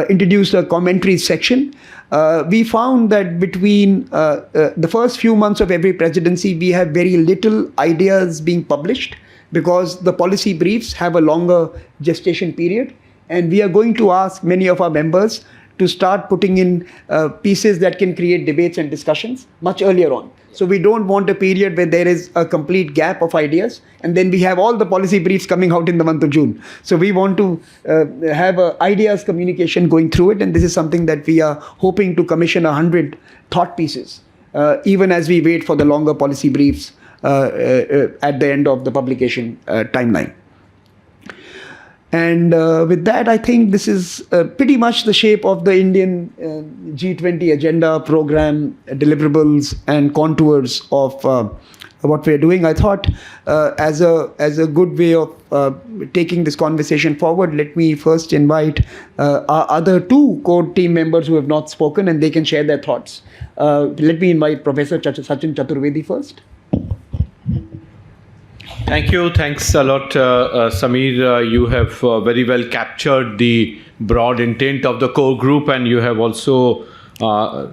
introduced a commentary section. We found that between the first few months of every presidency, we have very little ideas being published because the policy briefs have a longer gestation period. And we are going to ask many of our members to start putting in pieces that can create debates and discussions much earlier on. So we don't want a period where there is a complete gap of ideas and then we have all the policy briefs coming out in the month of June. So we want to have ideas communication going through it, and this is something that we are hoping to commission 100 thought pieces even as we wait for the longer policy briefs at the end of the publication timeline. And with that, I think this is pretty much the shape of the Indian G20 agenda, program, deliverables, and contours of what we're doing. I thought as a good way of taking this conversation forward, let me first invite our other two core team members who have not spoken, and they can share their thoughts. Let me invite Professor Sachin Chaturvedi first. Thank you. Thanks a lot, Samir. You have very well captured the broad intent of the core group, and you have also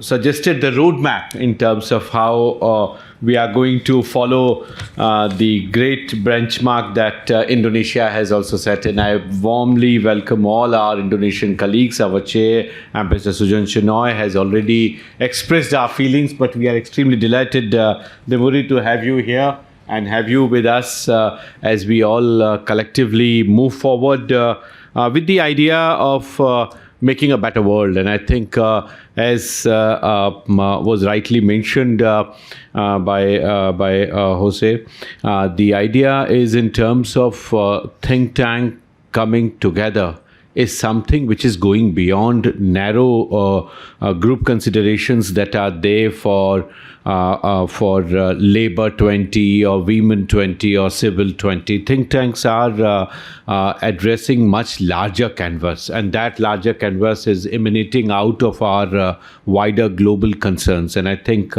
suggested the roadmap in terms of how we are going to follow the great benchmark that Indonesia has also set. And I warmly welcome all our Indonesian colleagues. Our chair, Ambassador Sujan Shenoy, has already expressed our feelings, but we are extremely delighted, Demuri, to have you here and have you with us as we all collectively move forward with the idea of making a better world. And I think as was rightly mentioned by Jose, the idea is in terms of think tank coming together is something which is going beyond narrow group considerations that are there for Labour 20 or Women 20 or Civil 20. Think tanks are addressing much larger canvas, and that larger canvas is emanating out of our wider global concerns. And I think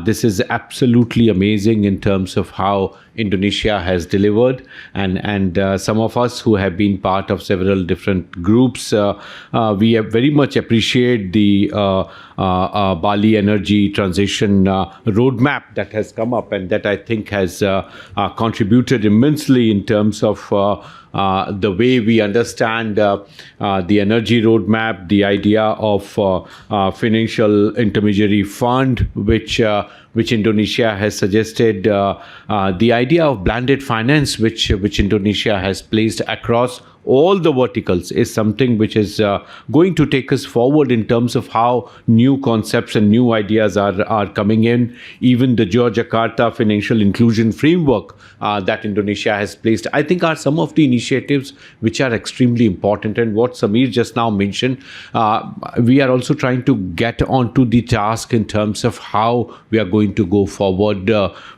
this is absolutely amazing in terms of how Indonesia has delivered, and some of us who have been part of several different groups, we have very much appreciate the Bali energy transition roadmap that has come up, and that I think has contributed immensely in terms of the way we understand the energy roadmap, the idea of financial intermediary fund, which Indonesia has suggested, the idea of blended finance, which Indonesia has placed across all the verticals, is something which is going to take us forward in terms of how new concepts and new ideas are coming in. Even the Jakarta financial inclusion framework that Indonesia has placed, I think, are some of the initiatives which are extremely important. And what Samir just now mentioned, we are also trying to get onto the task in terms of how we are going to go forward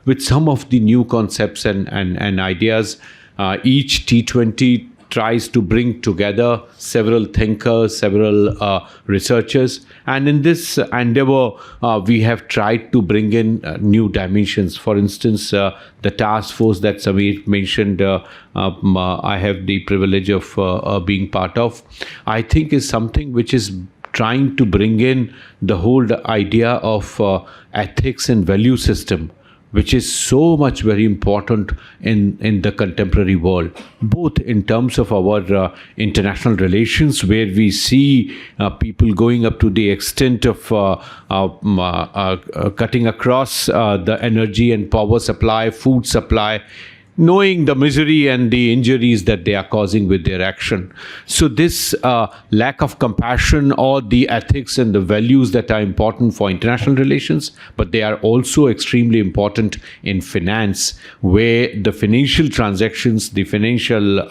with some of the new concepts and ideas. Each T20 tries to bring together several thinkers, several researchers, and in this endeavor, we have tried to bring in new dimensions. For instance, the task force that Samir mentioned, I have the privilege of being part of, I think is something which is trying to bring in the whole idea of ethics and value system, which is so much very important in the contemporary world, both in terms of our international relations, where we see people going up to the extent of cutting across the energy and power supply, food supply, knowing the misery and the injuries that they are causing with their action. So this lack of compassion or the ethics and the values that are important for international relations, but they are also extremely important in finance, where the financial transactions, the financial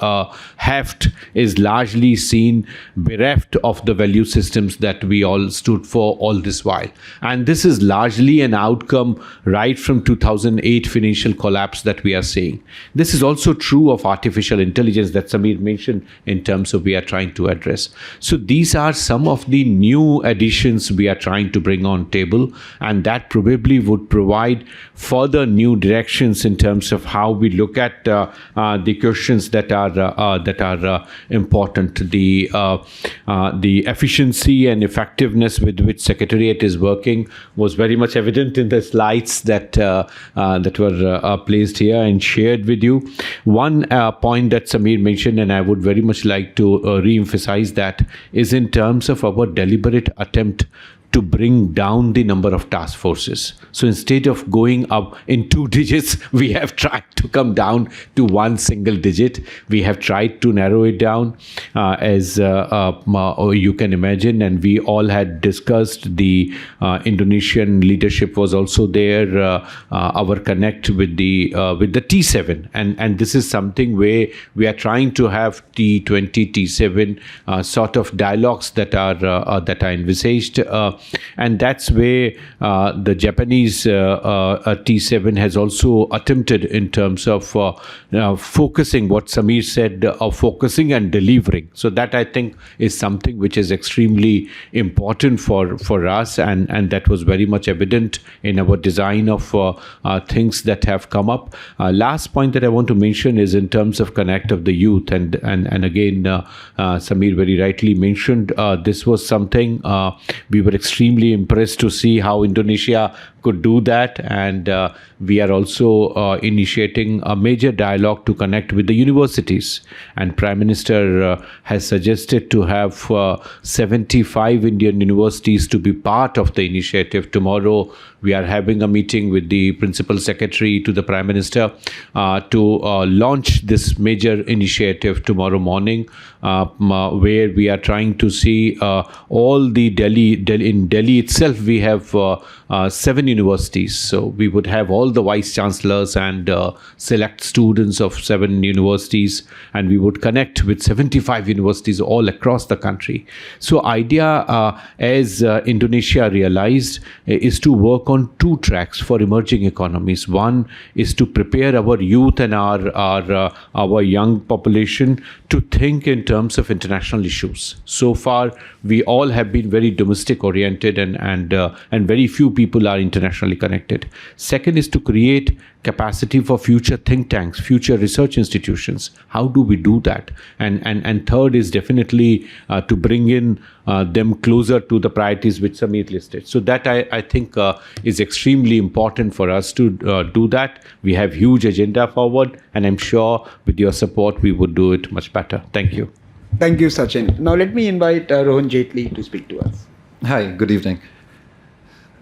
heft is largely seen bereft of the value systems that we all stood for all this while. And this is largely an outcome right from 2008 financial collapse that we are seeing. This is also true of artificial intelligence that Samir mentioned in terms of we are trying to address. So these are some of the new additions we are trying to bring on table, and that probably would provide further new directions in terms of how we look at the questions that are important. The efficiency and effectiveness with which Secretariat is working was very much evident in the slides that were placed here and shared with you. One point that Samir mentioned, and I would very much like to re-emphasize that, is in terms of our deliberate attempt to bring down the number of task forces. So instead of going up in 2 digits, we have tried to come down to one single digit. We have tried to narrow it down, as you can imagine, and we all had discussed. The Indonesian leadership was also there, our connect with the T7, and this is something where we are trying to have T20, T7 sort of dialogues that are envisaged. And that's where the Japanese T7 has also attempted in terms of focusing, what Samir said, of focusing and delivering. So that, I think, is something which is extremely important for us, and that was very much evident in our design of things that have come up. Last point that I want to mention is in terms of connect of the youth, and again, Samir very rightly mentioned, this was something we were extremely impressed to see how Indonesia could do that, and we are also initiating a major dialogue to connect with the universities, and Prime Minister has suggested to have 75 Indian universities to be part of the initiative. Tomorrow we are having a meeting with the Principal Secretary to the Prime Minister to launch this major initiative tomorrow morning, where we are trying to see all the in Delhi itself we have 7 universities. So we would have all the vice chancellors and select students of 7 universities, and we would connect with 75 universities all across the country. So idea, as Indonesia realized, is to work on 2 tracks for emerging economies. One is to prepare our youth and our young population to think in terms of international issues. So far, we all have been very domestic oriented, and very few people are international internationally connected. Second is to create capacity for future think tanks, future research institutions. How do we do that? And third is definitely to bring in them closer to the priorities which Samir listed. So that I think is extremely important for us to do that. We have huge agenda forward, and I'm sure with your support we would do it much better. Thank you. Thank you, Sachin. Now let me invite Rohan Jaitley to speak to us. Hi, good evening.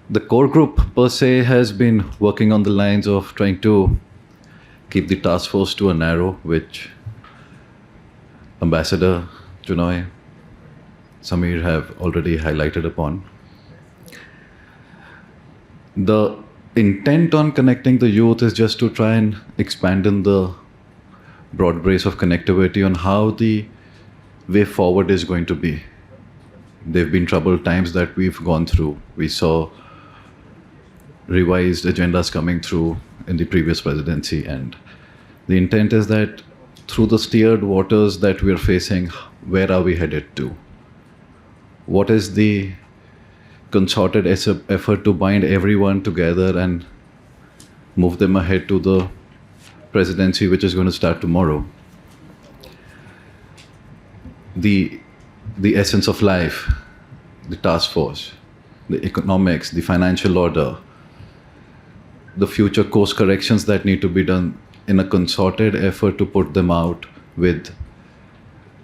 The core group per se has been working on the lines of trying to keep the task force to a narrow, which Ambassador Chinoy, Samir have already highlighted upon. The intent on connecting the youth is just to try and expand in the broad base of connectivity on how the way forward is going to be. There have been troubled times that we've gone through. We saw revised agendas coming through in the previous presidency, and the intent is that through the steered waters that we're facing, where are we headed to? What is the concerted effort to bind everyone together and move them ahead to the presidency, which is going to start tomorrow? The essence of life, the task force, the economics, the financial order, the future course corrections that need to be done in a concerted effort to put them out with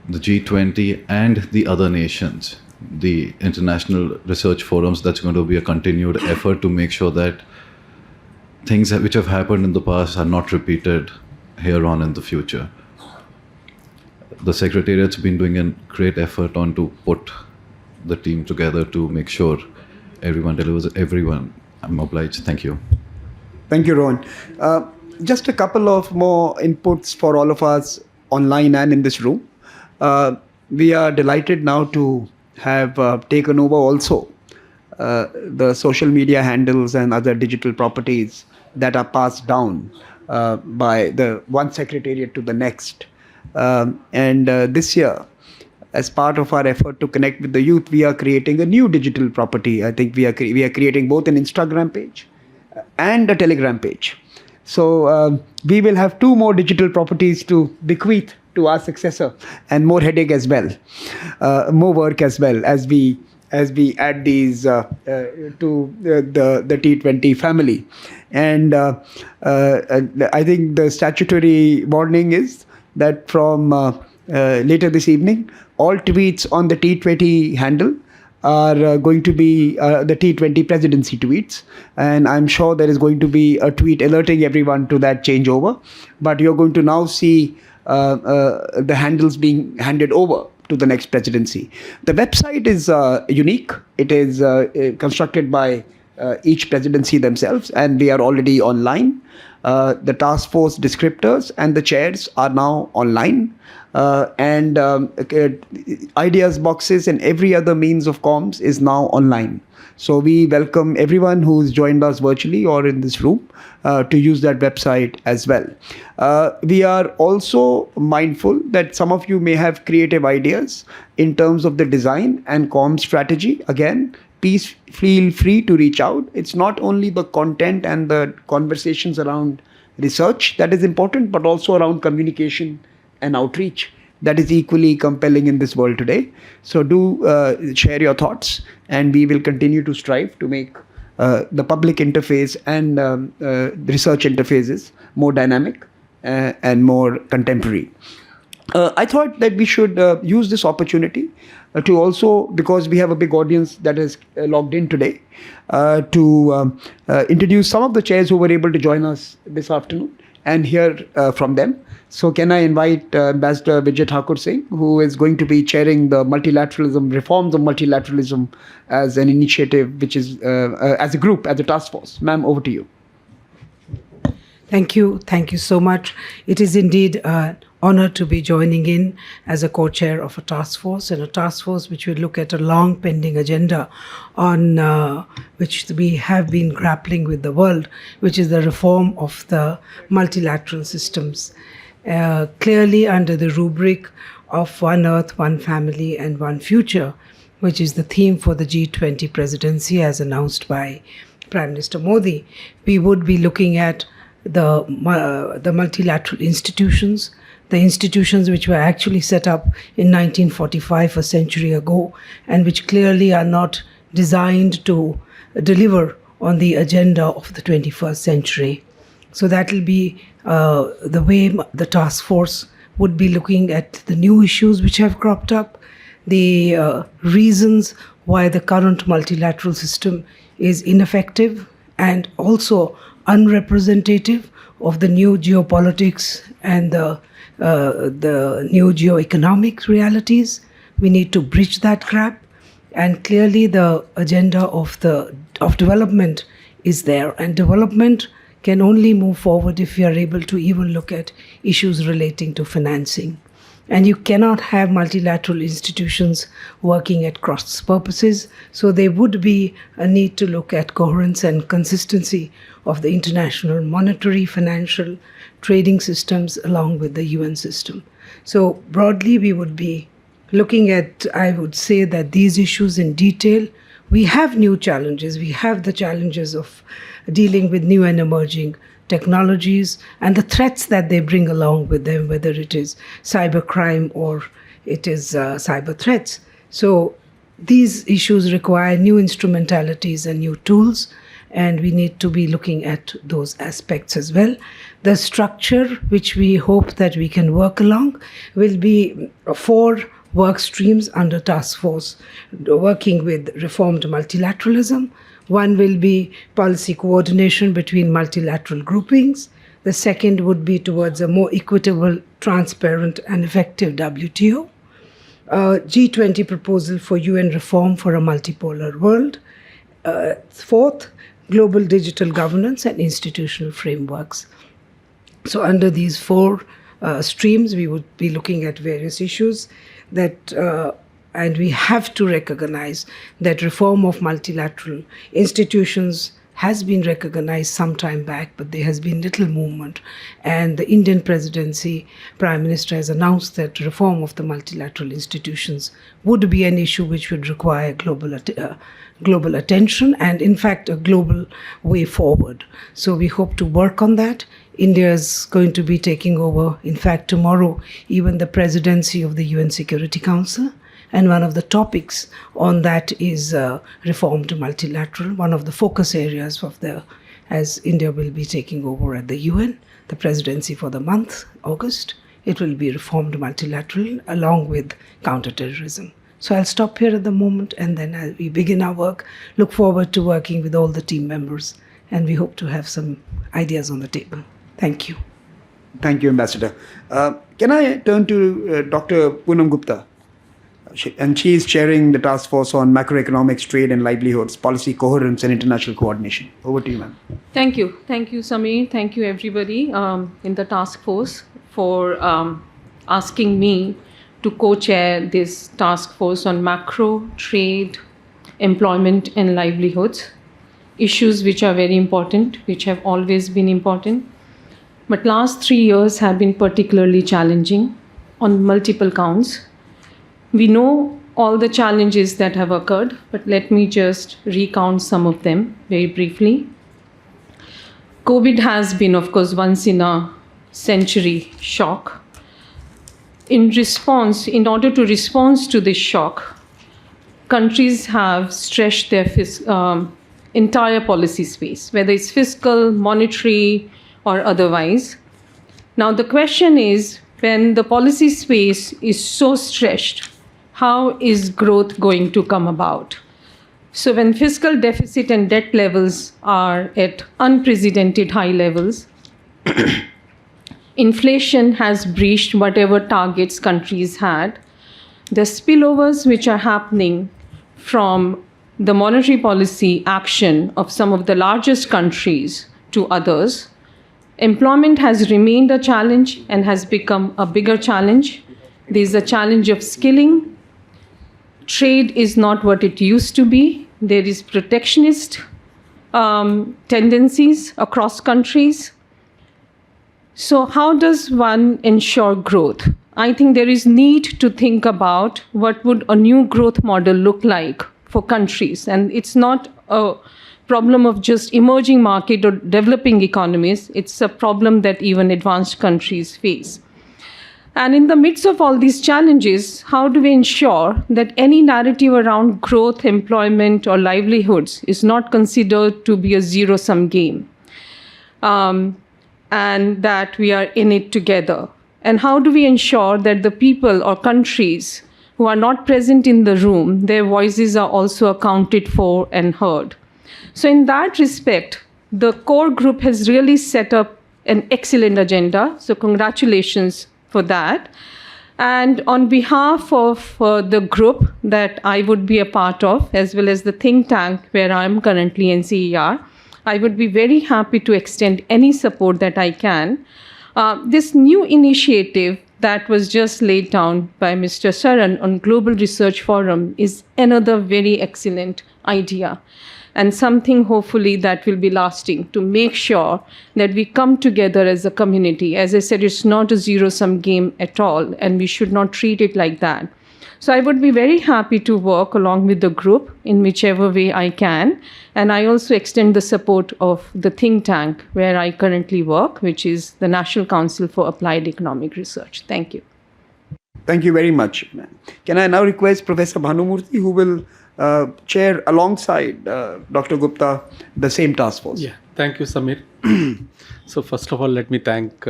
the G20 and the other nations, the international research forums. That's going to be a continued effort to make sure that things which have happened in the past are not repeated here on in the future. The Secretariat's been doing a great effort on to put the team together to make sure everyone delivers. Everyone, I'm obliged. Thank you. Thank you, Rohan. Just a couple of more inputs for all of us online and in this room. We are delighted now to have taken over also the social media handles and other digital properties that are passed down by the one secretariat to the next. This year, as part of our effort to connect with the youth, we are creating a new digital property. I think we are creating both an Instagram page and a Telegram page. So we will have 2 more digital properties to bequeath to our successor, and more headache as well, more work as well as we add these to the T20 family. And I think the statutory warning is that from later this evening, all tweets on the T20 handle are going to be the T20 presidency tweets, and I'm sure there is going to be a tweet alerting everyone to that changeover. But you're going to now see the handles being handed over to the next presidency. The website is unique. It is constructed by each presidency themselves, and we are already online. The task force descriptors and the chairs are now online. And ideas boxes and every other means of comms is now online. So we welcome everyone who's joined us virtually or in this room to use that website as well. We are also mindful that some of you may have creative ideas in terms of the design and comm strategy. Again, please feel free to reach out. It's not only the content and the conversations around research that is important, but also around communication and outreach that is equally compelling in this world today. So do share your thoughts, and we will continue to strive to make the public interface and research interfaces more dynamic and more contemporary. I thought that we should use this opportunity to also, because we have a big audience that is logged in today, to introduce some of the chairs who were able to join us this afternoon and hear from them. So can I invite Ambassador Vijay Thakur Singh, who is going to be chairing the multilateralism, reforms of multilateralism as an initiative, which is as a group, as a task force. Ma'am, over to you. Thank you. Thank you so much. It is indeed an honor to be joining in as a co-chair of a task force, and a task force which will look at a long pending agenda on which we have been grappling with the world, which is the reform of the multilateral systems. Clearly under the rubric of One Earth, One Family and One Future, which is the theme for the G20 presidency as announced by Prime Minister Modi, we would be looking at the multilateral institutions, the institutions which were actually set up in 1945, a century ago, and which clearly are not designed to deliver on the agenda of the 21st century. So that will be the way the task force would be looking at the new issues which have cropped up, the reasons why the current multilateral system is ineffective and also unrepresentative of the new geopolitics and the new geoeconomic realities. We need to bridge that gap, and clearly the agenda of development is there, and development can only move forward if we are able to even look at issues relating to financing. And you cannot have multilateral institutions working at cross purposes, so there would be a need to look at coherence and consistency of the international monetary, financial, trading systems along with the UN system. So broadly, we would be looking at, I would say, that these issues in detail. We have new challenges. We have the challenges of dealing with new and emerging technologies and the threats that they bring along with them, whether it is cybercrime or it is cyber threats. So these issues require new instrumentalities and new tools, and we need to be looking at those aspects as well. The structure which we hope that we can work along will be 4 work streams under task force working with reformed multilateralism. One will be policy coordination between multilateral groupings. The second would be towards a more equitable, transparent, and effective WTO. G20 proposal for UN reform for a multipolar world. Fourth, global digital governance and institutional frameworks. So under these 4 streams, we would be looking at various issues that and we have to recognize that reform of multilateral institutions has been recognized some time back, but there has been little movement. And the Indian Presidency, Prime Minister has announced that reform of the multilateral institutions would be an issue which would require global attention and, in fact, a global way forward. So we hope to work on that. India is going to be taking over, in fact, tomorrow, even the presidency of the UN Security Council. And one of the topics on that is reformed multilateral, one of the focus areas as India will be taking over at the UN, the presidency for the month, August. It will be reformed multilateral along with counterterrorism. So I'll stop here at the moment, and then as we begin our work, look forward to working with all the team members, and we hope to have some ideas on the table. Thank you. Thank you, Ambassador. Can I turn to Dr. Poonam Gupta? And she is chairing the task force on macroeconomics, trade and livelihoods, policy coherence and international coordination. Over to you, ma'am. Thank you. Thank you, Sameer. Thank you, everybody in the task force for asking me to co-chair this task force on macro, trade, employment and livelihoods, issues which are very important, which have always been important. But last 3 years have been particularly challenging on multiple counts. We know all the challenges that have occurred, but let me just recount some of them very briefly. COVID has been, of course, once in a century shock. In order to respond to this shock, countries have stretched their entire policy space, whether it's fiscal, monetary, or otherwise. Now, the question is, when the policy space is so stretched, how is growth going to come about? So when fiscal deficit and debt levels are at unprecedented high levels, inflation has breached whatever targets countries had, the spillovers which are happening from the monetary policy action of some of the largest countries to others, employment has remained a challenge and has become a bigger challenge. There's a challenge of skilling. Trade is not what it used to be. There is protectionist tendencies across countries. So how does one ensure growth? I think there is need to think about what would a new growth model look like for countries. And it's not a problem of just emerging market or developing economies. It's a problem that even advanced countries face. And in the midst of all these challenges, how do we ensure that any narrative around growth, employment, or livelihoods is not considered to be a zero-sum game, and that we are in it together? And how do we ensure that the people or countries who are not present in the room, their voices are also accounted for and heard? So in that respect, the core group has really set up an excellent agenda. So congratulations for that. And on behalf of the group that I would be a part of, as well as the think tank where I'm currently NCER, I would be very happy to extend any support that I can. This new initiative that was just laid down by Mr. Saran on Global Research Forum is another very excellent idea, and something hopefully that will be lasting to make sure that we come together as a community. As I said, it's not a zero-sum game at all, and we should not treat it like that. So I would be very happy to work along with the group in whichever way I can. And I also extend the support of the think tank where I currently work, which is the National Council for Applied Economic Research. Thank you. Thank you very much. Can I now request Professor Bhanumurthy, who will chair alongside Dr. Gupta the same task force? Yeah, thank you, Samir. So first of all, let me thank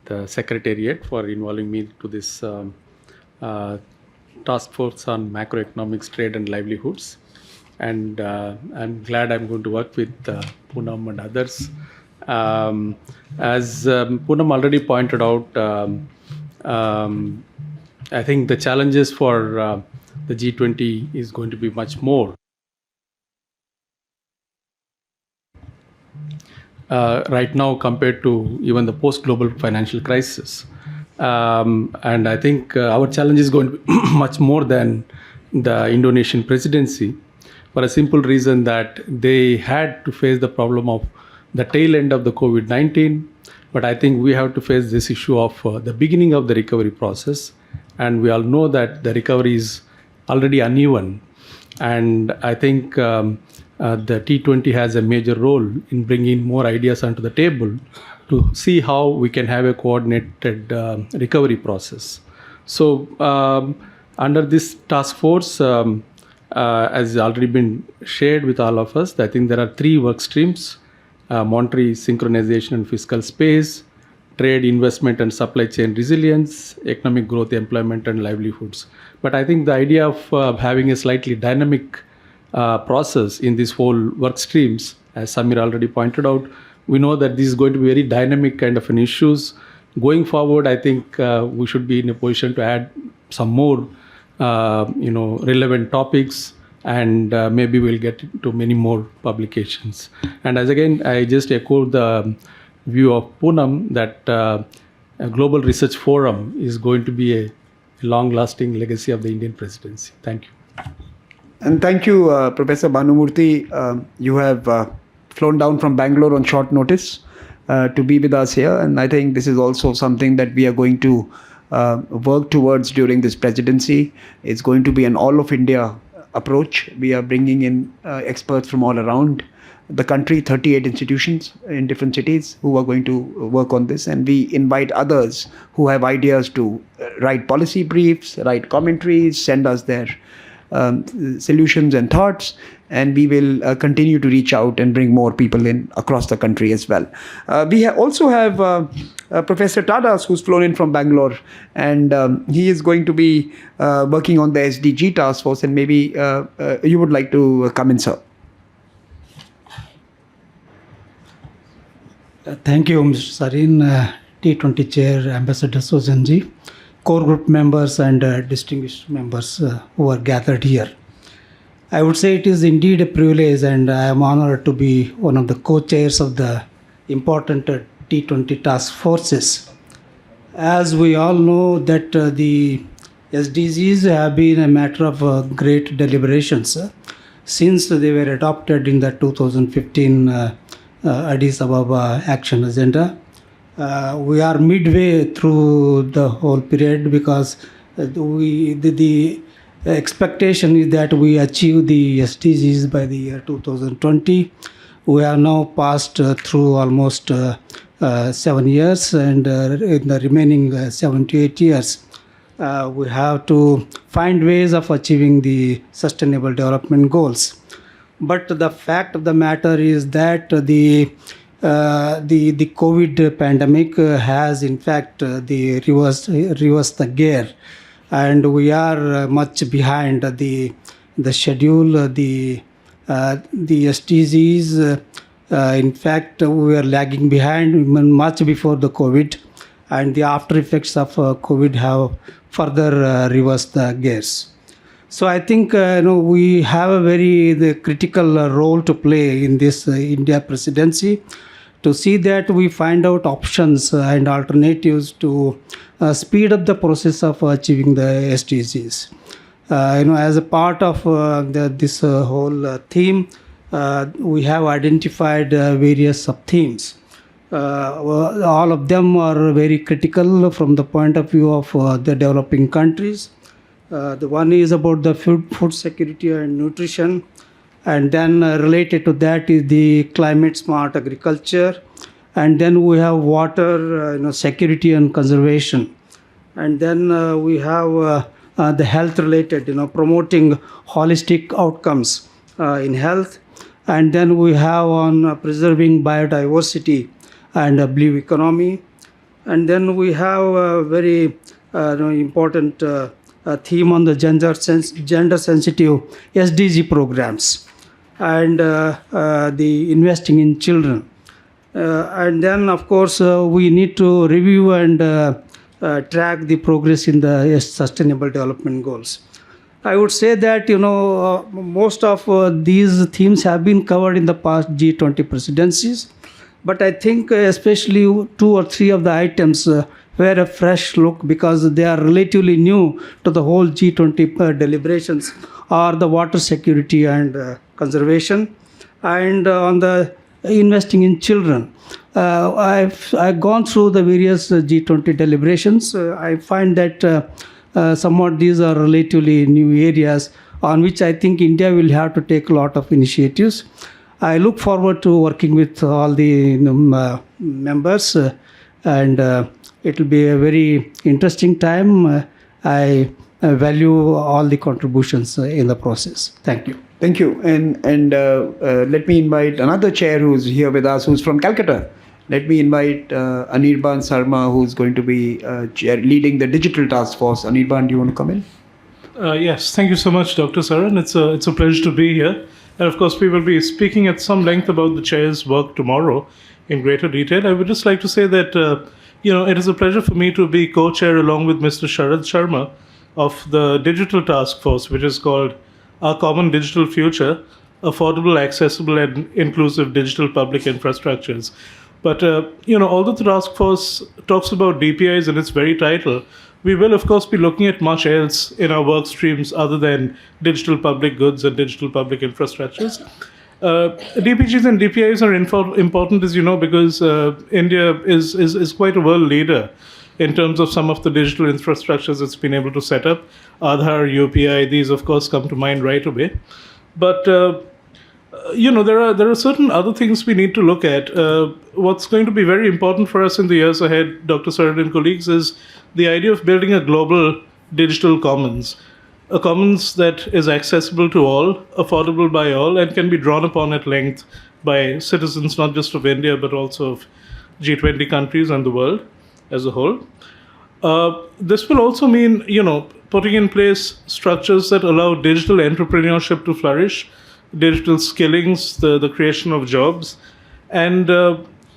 the Secretariat for involving me to this task force on macroeconomics, trade and livelihoods. And I'm glad I'm going to work with Poonam and others. As Poonam already pointed out, I think the challenges for the G20 is going to be much more. Right now compared to even the post-global financial crisis. And I think our challenge is going to be much more than the Indonesian presidency, for a simple reason that they had to face the problem of the tail end of the COVID-19, but I think we have to face this issue of the beginning of the recovery process. And we all know that the recovery is already uneven. And I think the T20 has a major role in bringing more ideas onto the table to see how we can have a coordinated recovery process. So under this task force, as already been shared with all of us, I think there are 3 work streams: monetary synchronization and fiscal space, trade, investment and supply chain resilience, economic growth, employment and livelihoods. But I think the idea of having a slightly dynamic process in this whole work streams, as Samir already pointed out, we know that this is going to be very dynamic kind of an issues. Going forward, I think we should be in a position to add some more relevant topics, and maybe we'll get to many more publications. And as again, I just echo the view of Poonam that a Global Research Forum is going to be a long-lasting legacy of the Indian presidency. Thank you. And thank you, Professor Bhanumurthy. You have flown down from Bangalore on short notice to be with us here. And I think this is also something that we are going to work towards during this presidency. It's going to be an all of India approach. We are bringing in experts from all around the country, 38 institutions in different cities who are going to work on this. And we invite others who have ideas to write policy briefs, write commentaries, send us their solutions and thoughts, and we will continue to reach out and bring more people in across the country as well. We also have Professor Tadas, who's flown in from Bangalore, and he is going to be working on the SDG task force, and maybe you would like to come in, sir. Thank you, Mr. Sarin, T20 Chair, Ambassador Sujanji, core group members and distinguished members who are gathered here. I would say it is indeed a privilege, and I am honored to be one of the co-chairs of the important T20 task forces. As we all know that the SDGs have been a matter of great deliberations since they were adopted in the 2015 Addis Ababa Action Agenda. We are midway through the whole period because the expectation is that we achieve the SDGs by the year 2020. We have now passed through almost 7 years, and in the remaining 7 to 8 years, we have to find ways of achieving the sustainable development goals. But the fact of the matter is that the COVID pandemic has in fact reversed the gear, and we are much behind the schedule, the SDGs. In fact, we are lagging behind much before the COVID, and the after effects of COVID have further reversed the gears. So I think we have a very critical role to play in this India presidency, to see that we find out options and alternatives to speed up the process of achieving the SDGs. As a part of this whole theme, we have identified various sub-themes. All of them are very critical from the point of view of the developing countries. The one is about the food security and nutrition, and then related to that is the climate smart agriculture, and then we have water security and conservation, and then we have the health related, promoting holistic outcomes in health, and then we have on preserving biodiversity and a blue economy, and then we have a very important theme on the gender sensitive SDG programs, and the investing in children, and then of course we need to review and track the progress in the sustainable development goals. I would say that most of these themes have been covered in the past G20 presidencies, but I think especially 2 or 3 of the items were a fresh look because they are relatively new to the whole G20 deliberations, are the water security and conservation, and on the investing in children. I've gone through the various G20 deliberations. I find that somewhat these are relatively new areas on which I think India will have to take a lot of initiatives. I look forward to working with all the members, and it will be a very interesting time. I value all the contributions in the process. Thank you. Thank you. And let me invite another chair who's here with us, who's from Calcutta. Let me invite Anirban Sarma, who's going to be leading the digital task force. Anirban, do you want to come in? Yes, thank you so much, Dr. Saran. It's a pleasure to be here. And of course, we will be speaking at some length about the chair's work tomorrow in greater detail. I would just like to say that, it is a pleasure for me to be co-chair along with Mr. Sharad Sharma of the digital task force, which is called Our Common Digital Future, Affordable, Accessible and Inclusive Digital Public Infrastructures. But, although the task force talks about DPIs in its very title, we will, of course, be looking at much else in our work streams other than digital public goods and digital public infrastructures. DPGs and DPIs are important, as you know, because India is quite a world leader in terms of some of the digital infrastructures it's been able to set up. Aadhaar, UPI, these, of course, come to mind right away. But there are certain other things we need to look at. What's going to be very important for us in the years ahead, Dr. Saran and colleagues, is the idea of building a global digital commons. A commons that is accessible to all, affordable by all, and can be drawn upon at length by citizens not just of India, but also of G20 countries and the world as a whole. This will also mean, putting in place structures that allow digital entrepreneurship to flourish, digital skillings, the creation of jobs, and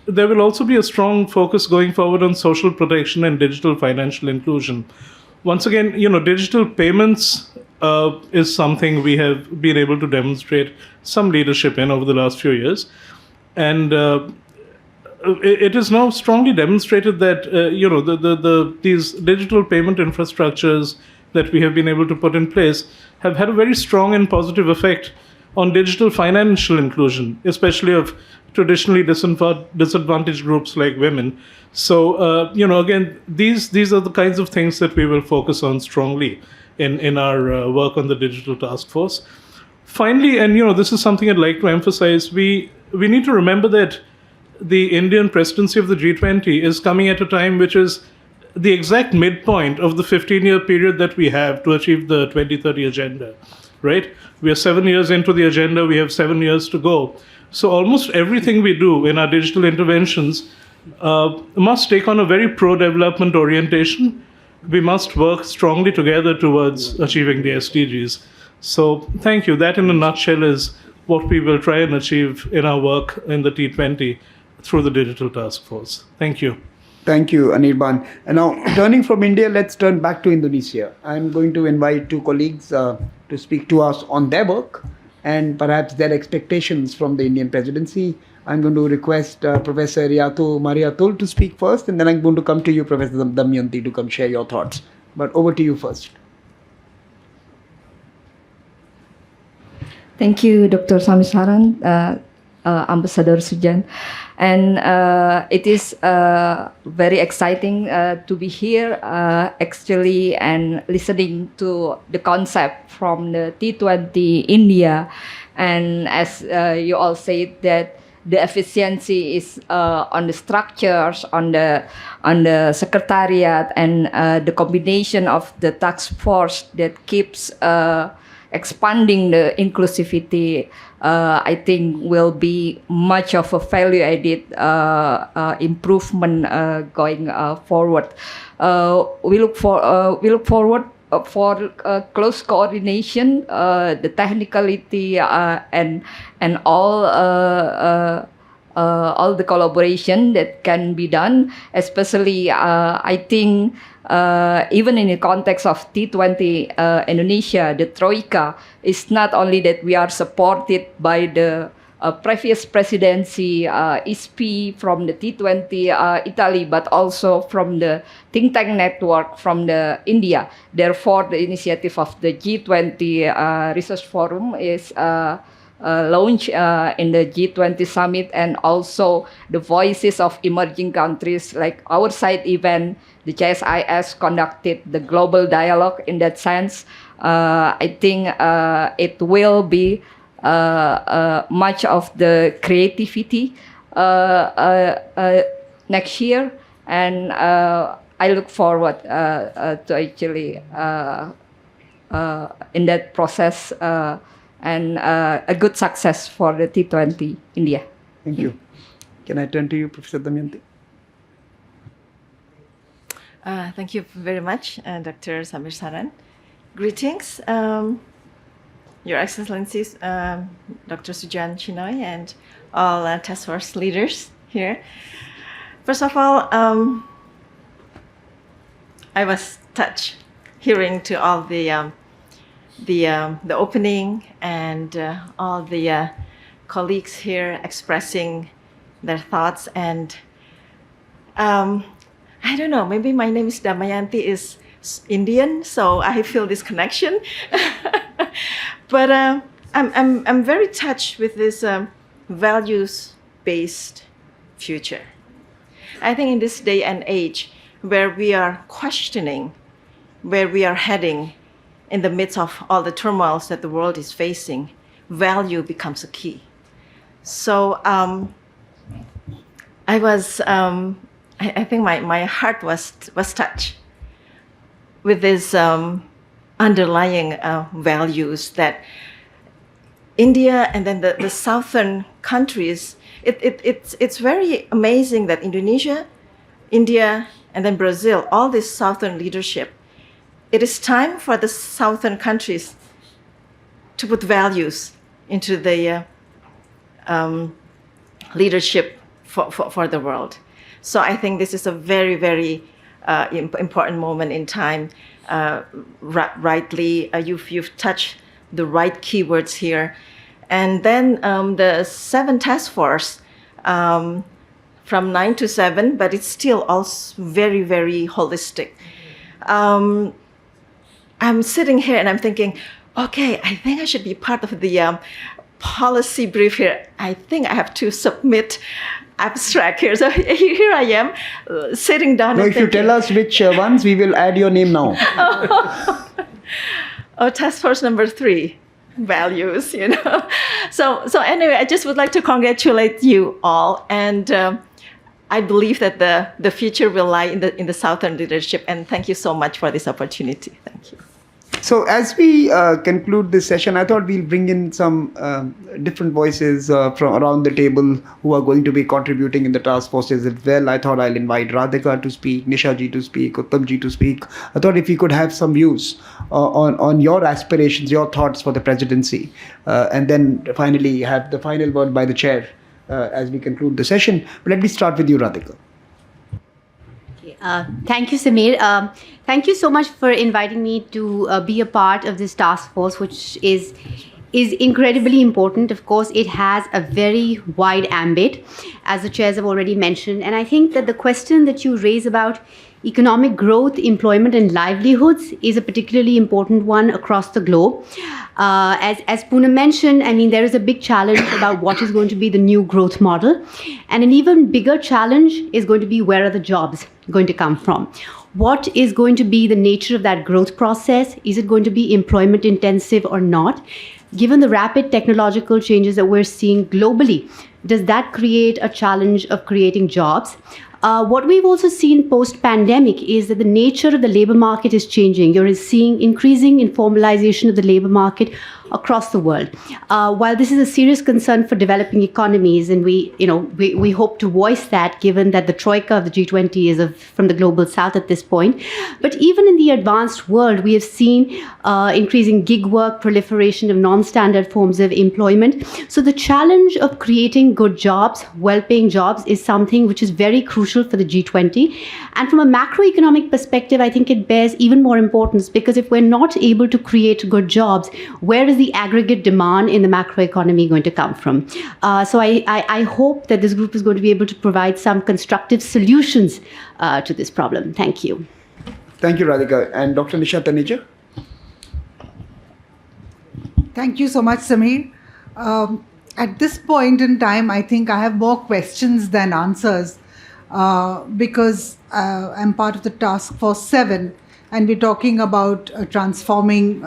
there will also be a strong focus going forward on social protection and digital financial inclusion. Once again, digital payments is something we have been able to demonstrate some leadership in over the last few years, and it is now strongly demonstrated that these digital payment infrastructures that we have been able to put in place have had a very strong and positive effect on digital financial inclusion, especially of traditionally disadvantaged groups like women. So, again, these are the kinds of things that we will focus on strongly in our work on the digital task force. Finally, and this is something I'd like to emphasize, we need to remember that the Indian presidency of the G20 is coming at a time which is the exact midpoint of the 15-year period that we have to achieve the 2030 agenda, right? We are 7 years into the agenda, we have 7 years to go. So almost everything we do in our digital interventions must take on a very pro-development orientation. We must work strongly together towards achieving the SDGs. So thank you. That in a nutshell is what we will try and achieve in our work in the T20 through the digital task force. Thank you. Thank you, Anirban. And now, turning from India, let's turn back to Indonesia. I'm going to invite two colleagues to speak to us on their work and perhaps their expectations from the Indian presidency. I'm going to request Professor Riyatu Mariatul to speak first, and then I'm going to come to you, Professor Damayanti, to come share your thoughts. But over to you first. Thank you, Dr. Samisaran, Ambassador Sujan. And it is very exciting to be here actually and listening to the concept from the T20 India. And as you all said that the efficiency is on the structures, on the secretariat, and the combination of the task force that keeps expanding the inclusivity, I think will be much of a value added improvement going forward. We look forward for close coordination, the technicality, and all the collaboration that can be done. Especially, I think. Even in the context of T20 Indonesia, the Troika is not only that we are supported by the previous presidency, ISP from the T20 Italy, but also from the think tank network from the India. Therefore, the initiative of the G20 Research Forum is launched in the G20 summit, and also the voices of emerging countries like our side event. The JSIS conducted the global dialogue in that sense. I think it will be much of the creativity next year, and I look forward to actually in that process and a good success for the T20 India. Thank you. Can I turn to you, Professor Damayanti? Thank you very much, Dr. Samir Saran. Greetings, Your Excellencies, Dr. Sujan Chinoy, and all task force leaders here. First of all, I was touched hearing to all the opening and all the colleagues here expressing their thoughts, and I don't know, maybe my name is Damayanti is Indian, so I feel this connection. But I'm very touched with this values-based future. I think in this day and age where we are questioning where we are heading in the midst of all the turmoils that the world is facing, value becomes a key. So I think my heart was touched with this underlying values that India and then the southern countries. It's very amazing that Indonesia, India, and then Brazil, all this southern leadership. It is time for the southern countries to put values into the leadership for the world. So I think this is a very, very important moment in time. Rightly, you've touched the right keywords here. And then the 7 task force from 9 to 7, but it's still also very, very holistic. I'm sitting here and I'm thinking, okay, I think I should be part of the policy brief here. I think I have to submit abstract here. So here I am sitting down. No, if you tell us which ones, we will add your name now. task force number 3, values, So anyway, I just would like to congratulate you all, and I believe that the future will lie in the Southern leadership. And thank you so much for this opportunity. Thank you. So as we conclude this session, I thought we'll bring in some different voices from around the table who are going to be contributing in the task forces as well. I thought I'll invite Radhika to speak, Nisha ji to speak, Uttam ji to speak. I thought if we could have some views on your aspirations, your thoughts for the presidency, and then finally have the final word by the chair as we conclude the session. But let me start with you, Radhika. Thank you, Samir. Thank you so much for inviting me to be a part of this task force, which is incredibly important. Of course, it has a very wide ambit, as the chairs have already mentioned. And I think that the question that you raise about economic growth, employment, and livelihoods is a particularly important one across the globe. As Poonam mentioned, I mean, there is a big challenge about what is going to be the new growth model. And an even bigger challenge is going to be where are the jobs going to come from? What is going to be the nature of that growth process? Is it going to be employment intensive or not? Given the rapid technological changes that we're seeing globally, does that create a challenge of creating jobs? What we've also seen post-pandemic is that the nature of the labor market is changing. You're seeing increasing informalization of the labor market across the world. While this is a serious concern for developing economies, and we hope to voice that, given that the troika of the G20 is from the global south at this point. But even in the advanced world, we have seen increasing gig work, proliferation of non-standard forms of employment. So the challenge of creating good jobs, well-paying jobs, is something which is very crucial for the G20. And from a macroeconomic perspective, I think it bears even more importance, because if we're not able to create good jobs, where is the aggregate demand in the macroeconomy going to come from? So I hope that this group is going to be able to provide some constructive solutions to this problem. Thank you. Thank you, Radhika. And Dr. Nisha Taneja? Thank you so much, Samir. At this point in time, I think I have more questions than answers, because I'm part of the Task Force 7, and we're talking about transforming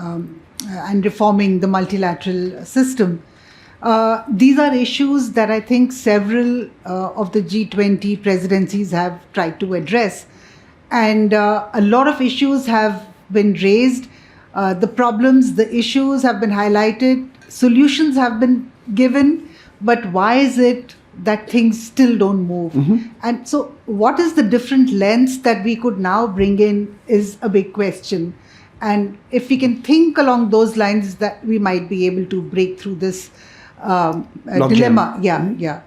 and reforming the multilateral system. These are issues that I think several of the G20 presidencies have tried to address. And a lot of issues have been raised. The problems, the issues have been highlighted. Solutions have been given. But why is it that things still don't move? Mm-hmm. And so what is the different lens that we could now bring in is a big question. And if we can think along those lines, that we might be able to break through this dilemma.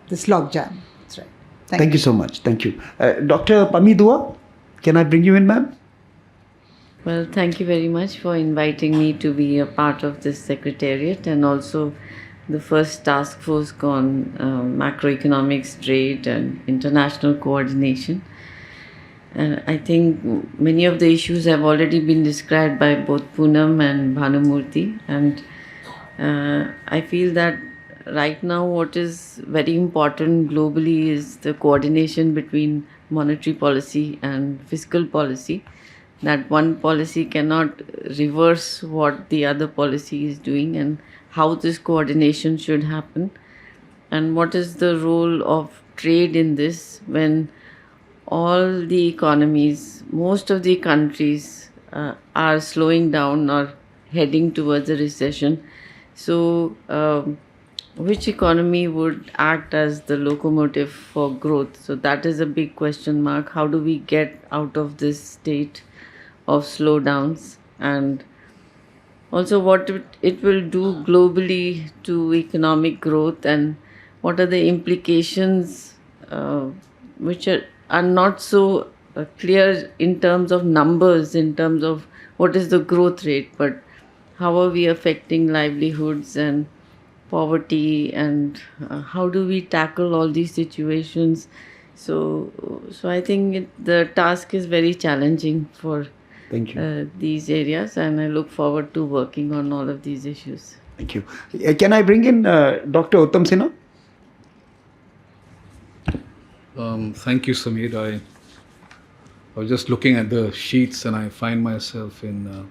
This logjam. That's right. Thank you so much. Thank you. Dr. Pamidua, can I bring you in, ma'am? Well, thank you very much for inviting me to be a part of this secretariat, and also the first task force on macroeconomics, trade, and international coordination. I think many of the issues have already been described by both Poonam and Bhanumurthy, and I feel that right now what is very important globally is the coordination between monetary policy and fiscal policy, that one policy cannot reverse what the other policy is doing, and how this coordination should happen, and what is the role of trade in this when all the economies, most of the countries are slowing down or heading towards a recession. So which economy would act as the locomotive for growth? So that is a big question mark. How do we get out of this state of slowdowns? And also what it will do globally to economic growth, and what are the implications which are not so clear in terms of numbers, in terms of what is the growth rate, but how are we affecting livelihoods and poverty, and how do we tackle all these situations? So I think the task is very challenging for these areas, and I look forward to working on all of these issues. Thank you. Can I bring in Dr. Uttam Sinha? Thank you, Samir. I was just looking at the sheets, and I find myself in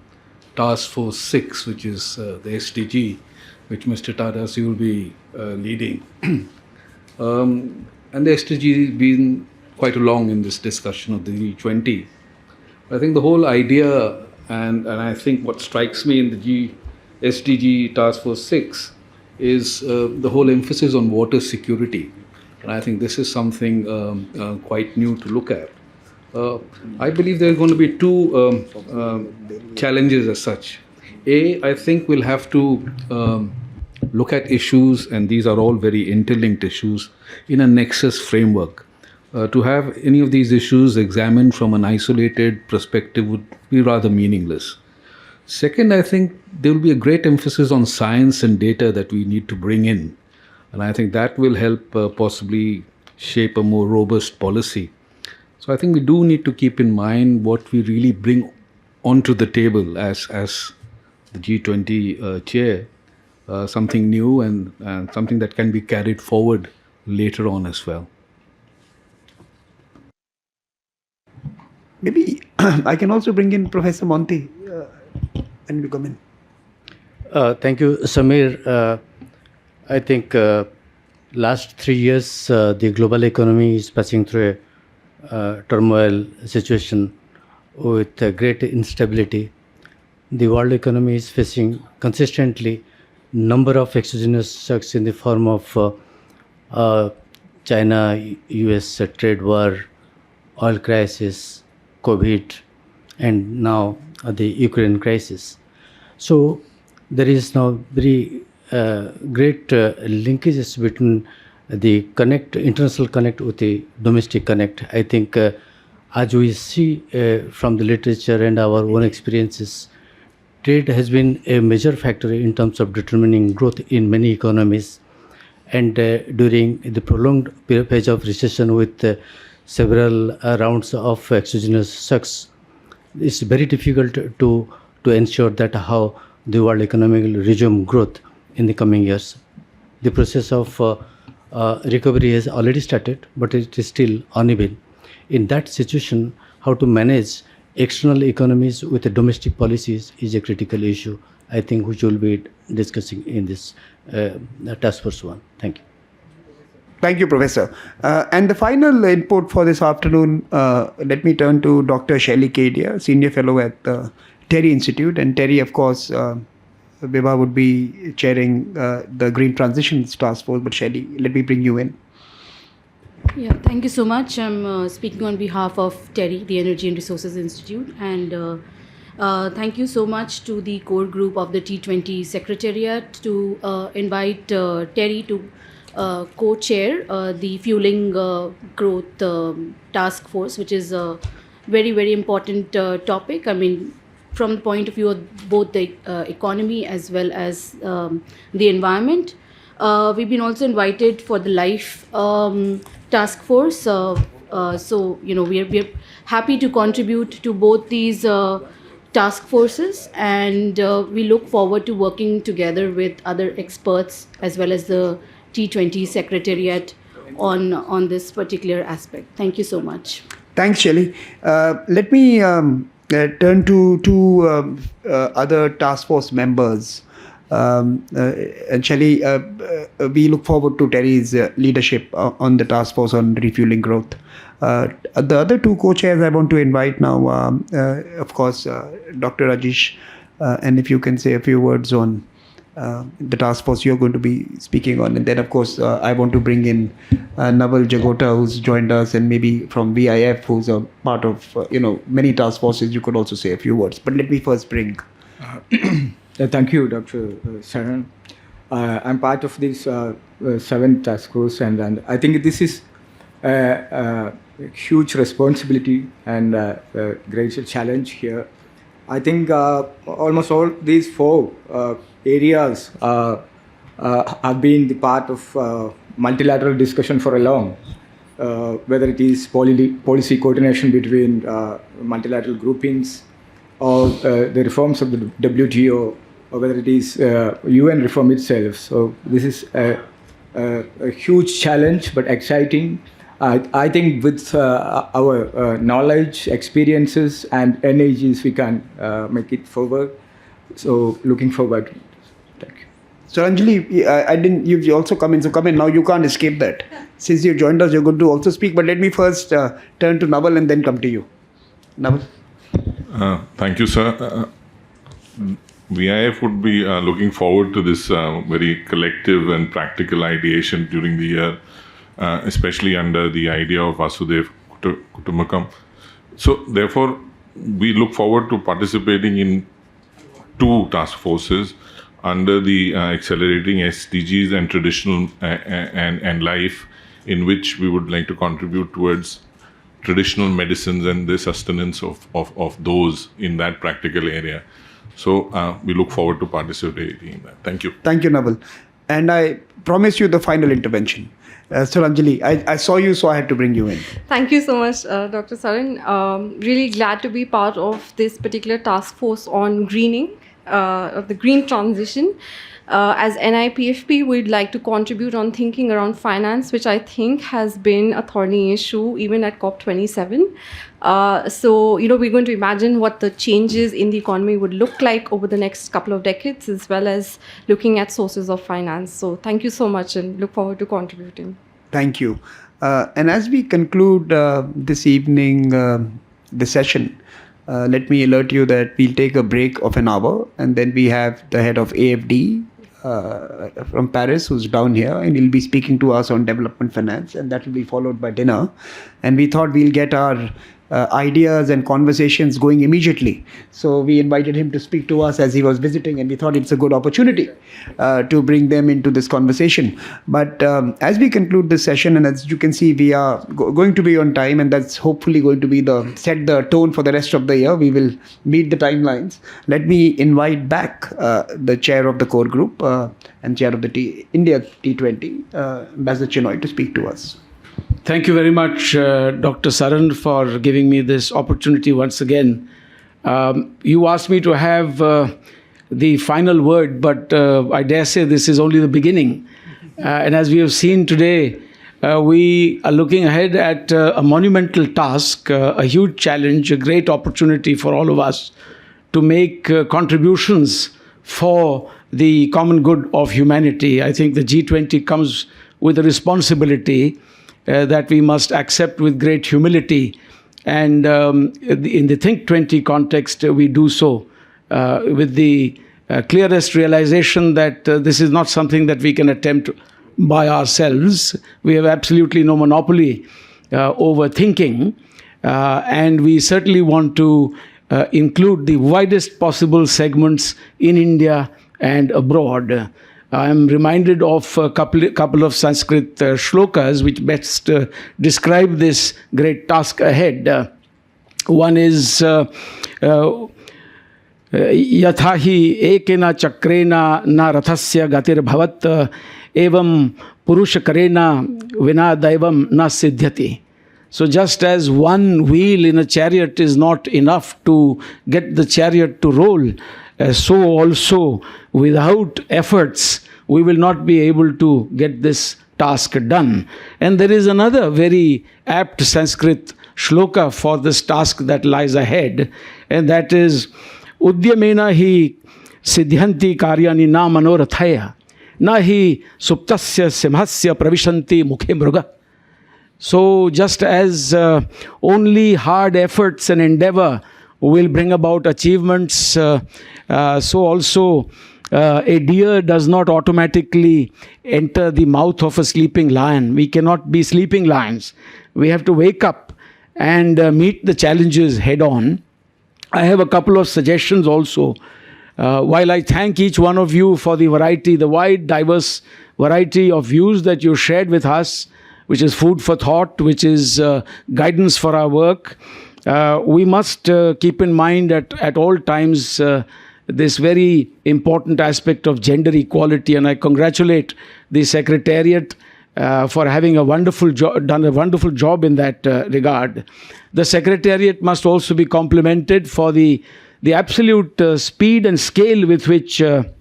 Task Force 6, which is the SDG, which Mr. Tadas will be leading. And the SDG has been quite along in this discussion of the G20. I think the whole idea, and I think what strikes me in the SDG Task Force 6 is the whole emphasis on water security. And I think this is something quite new to look at. I believe there are going to be two challenges as such. I think we'll have to look at issues, and these are all very interlinked issues, in a nexus framework. To have any of these issues examined from an isolated perspective would be rather meaningless. Second, I think there will be a great emphasis on science and data that we need to bring in. And I think that will help possibly shape a more robust policy. So I think we do need to keep in mind what we really bring onto the table as the G20 chair, something new and something that can be carried forward later on as well. Maybe I can also bring in Professor Monti when you come in. Thank you, Samir. I think last 3 years, the global economy is passing through a turmoil situation with great instability. The world economy is facing consistently number of exogenous shocks in the form of China-US trade war, oil crisis, COVID, and now the Ukraine crisis. So there is now very great linkages between the international connect with the domestic connect. I think as we see from the literature and our own experiences, trade has been a major factor in terms of determining growth in many economies. And during the prolonged phase of recession with several rounds of exogenous shocks, it's very difficult to ensure that how the world economy will resume growth in the coming years. The process of recovery has already started, but it is still uneven. In that situation, how to manage external economies with the domestic policies is a critical issue, I think, which we'll be discussing in this Task Force 1. Thank you. Thank you, Professor. And the final input for this afternoon, let me turn to Dr. Shelley Kedia, Senior Fellow at the Terry Institute. And Terry, of course, Vibha would be chairing the Green Transitions Task Force, but Shelley, let me bring you in. Yeah, thank you so much. I'm speaking on behalf of Terry, the Energy and Resources Institute, and thank you so much to the core group of the T20 Secretariat to invite Terry to co-chair the Fueling Growth Task Force, which is a very, very important topic. I mean, from the point of view of both the economy as well as the environment. We've been also invited for the Life Task Force. So, you know, we're happy to contribute to both these task forces, and we look forward to working together with other experts as well as the T20 Secretariat on this particular aspect. Thank you so much. Thanks, Shelley. Let me turn to two other task force members. And Shelley, we look forward to Terry's leadership on the task force on refueling growth. The other two co-chairs I want to invite now, of course, Dr. Rajesh, and if you can say a few words on the task force you're going to be speaking on. And then, of course, I want to bring in Naval Jagota, who's joined us, and maybe from VIF, who's a part of, many task forces. You could also say a few words. But let me first bring... Thank you, Dr. Sharan. I'm part of this 7th task force, and I think this is a huge responsibility and a great challenge here. I think almost all these 4 areas have been the part of multilateral discussion for a long, whether it is policy coordination between multilateral groupings, or the reforms of the WTO, or whether it is UN reform itself. So this is a huge challenge, but exciting. I think with our knowledge, experiences, and energies, we can make it forward. So looking forward. So Anjali, I didn't. You've also come in. So come in now. You can't escape that. Since you joined us, you're going to also speak. But let me first turn to Naval and then come to you. Naval. Thank you, sir. VIF would be looking forward to this very collective and practical ideation during the year, especially under the idea of Vasudev Kutumbakam. So, therefore, we look forward to participating in 2 task forces under the accelerating SDGs and traditional and life, in which we would like to contribute towards traditional medicines and the sustenance of those in that practical area. So we look forward to participating in that. Thank you. Thank you, Naval. And I promise you the final intervention. So Anjali, I saw you, so I had to bring you in. Thank you so much, Dr. Saran. Really glad to be part of this particular task force on greening, of the green transition. As NIPFP, we'd like to contribute on thinking around finance, which I think has been a thorny issue even at COP27. So, we're going to imagine what the changes in the economy would look like over the next couple of decades, as well as looking at sources of finance. So thank you so much and look forward to contributing. Thank you. And as we conclude this evening, the session, let me alert you that we'll take a break of an hour, and then we have the head of AFD from Paris, who's down here, and he'll be speaking to us on development finance, and that will be followed by dinner. And we thought we'll get our ideas and conversations going immediately. So we invited him to speak to us as he was visiting, and we thought it's a good opportunity to bring them into this conversation. But as we conclude this session, and as you can see, we are going to be on time, and that's hopefully going to be set the tone for the rest of the year. We will meet the timelines. Let me invite back the chair of the core group and chair of the India T20, Ambassador Chinoy, to speak to us. Thank you very much, Dr. Saran, for giving me this opportunity once again. You asked me to have the final word, but I dare say this is only the beginning. And as we have seen today, we are looking ahead at a monumental task, a huge challenge, a great opportunity for all of us to make contributions for the common good of humanity. I think the G20 comes with a responsibility that we must accept with great humility. And in the Think 20 context, we do so with the clearest realization that this is not something that we can attempt by ourselves. We have absolutely no monopoly over thinking. And we certainly want to include the widest possible segments in India and abroad. I am reminded of a couple of Sanskrit shlokas which best describe this great task ahead. One is Yathahi ekena chakrena na rathasya gatir bhavat evam purushakarena vina daivam na siddhyati. So just as one wheel in a chariot is not enough to get the chariot to roll, so also without efforts we will not be able to get this task done. And there is another very apt Sanskrit shloka for this task that lies ahead, and that is Udyamena hi siddhyanti karyani na manorathaya na hi suptasya simhasya pravishanti mukhe mruga. So just as only hard efforts and endeavor will bring about achievements, so also a deer does not automatically enter the mouth of a sleeping lion. We cannot be sleeping lions. We have to wake up and meet the challenges head on. I have a couple of suggestions also. While I thank each one of you for the variety, the wide, diverse variety of views that you shared with us, which is food for thought, which is guidance for our work, we must keep in mind at all times this very important aspect of gender equality. And I congratulate the Secretariat for having done a wonderful job in that regard. The Secretariat must also be complimented for the absolute speed and scale with which Mr.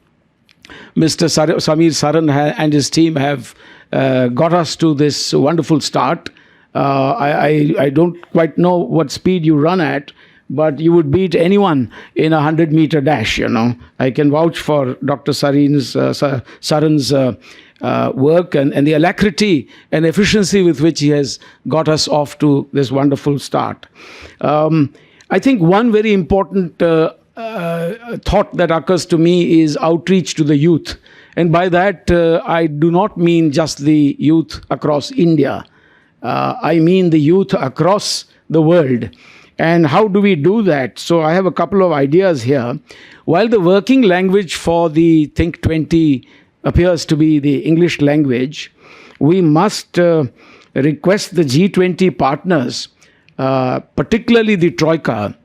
Samir Saran and his team have got us to this wonderful start. I don't quite know what speed you run at, but you would beat anyone in a 100-meter dash, you know. I can vouch for Dr. Sarin's work and the alacrity and efficiency with which he has got us off to this wonderful start. I think one very important thought that occurs to me is outreach to the youth. And by that, I do not mean just the youth across India. I mean the youth across the world. And how do we do that? So I have a couple of ideas here. While the working language for the Think 20 appears to be the English language, we must request the G20 partners, particularly the Troika,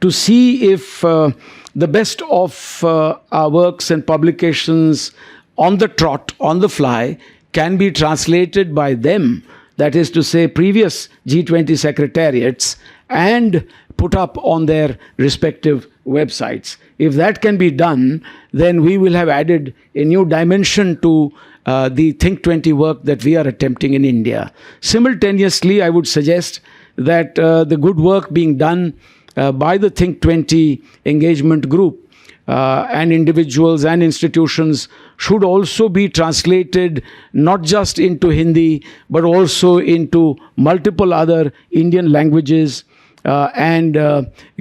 to see if the best of our works and publications on the trot, on the fly, can be translated by them, that is to say previous G20 secretariats, and put up on their respective websites. If that can be done, then we will have added a new dimension to the Think 20 work that we are attempting in India. Simultaneously, I would suggest that the good work being done by the Think 20 engagement group and individuals and institutions should also be translated not just into Hindi, but also into multiple other Indian languages and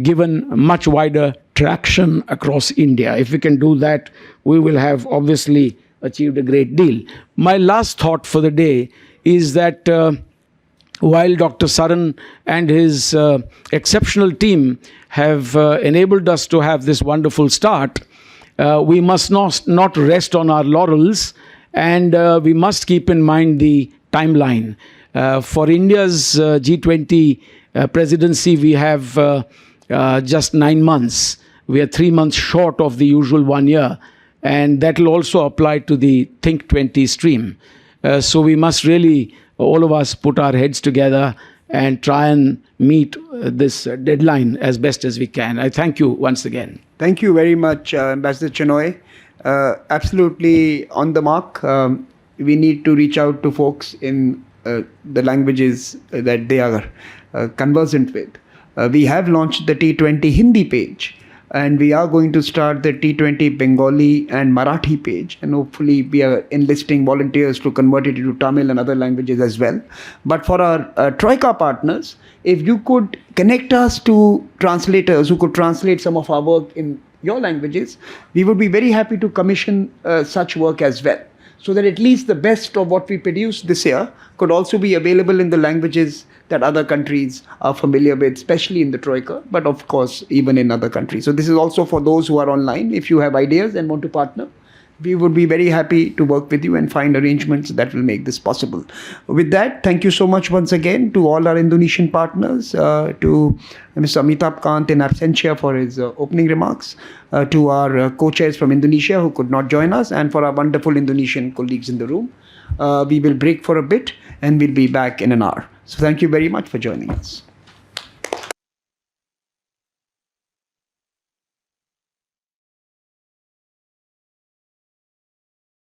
given much wider traction across India. If we can do that, we will have obviously achieved a great deal. My last thought for the day is that while Dr. Saran and his exceptional team have enabled us to have this wonderful start, we must not rest on our laurels, and we must keep in mind the timeline. For India's G20 presidency, we have just 9 months. We are 3 months short of the usual 1 year, and that will also apply to the Think 20 stream. So we must really, all of us, put our heads together and try and meet this deadline as best as we can. I thank you once again. Thank you very much, Ambassador Chenoy. Absolutely on the mark. We need to reach out to folks in the languages that they are conversant with. We have launched the T20 Hindi page, and we are going to start the T20 Bengali and Marathi page, and hopefully we are enlisting volunteers to convert it into Tamil and other languages as well. But for our Troika partners, if you could connect us to translators who could translate some of our work in your languages, we would be very happy to commission such work as well, so that at least the best of what we produce this year could also be available in the languages that other countries are familiar with, especially in the Troika, but of course even in other countries. So this is also for those who are online. If you have ideas and want to partner, we would be very happy to work with you and find arrangements that will make this possible. With that, thank you so much once again to all our Indonesian partners, to Mr. Amitabh Kant in absentia for his opening remarks, to our co-chairs from Indonesia who could not join us, and for our wonderful Indonesian colleagues in the room. We will break for a bit and we'll be back in an hour. So thank you very much for joining us.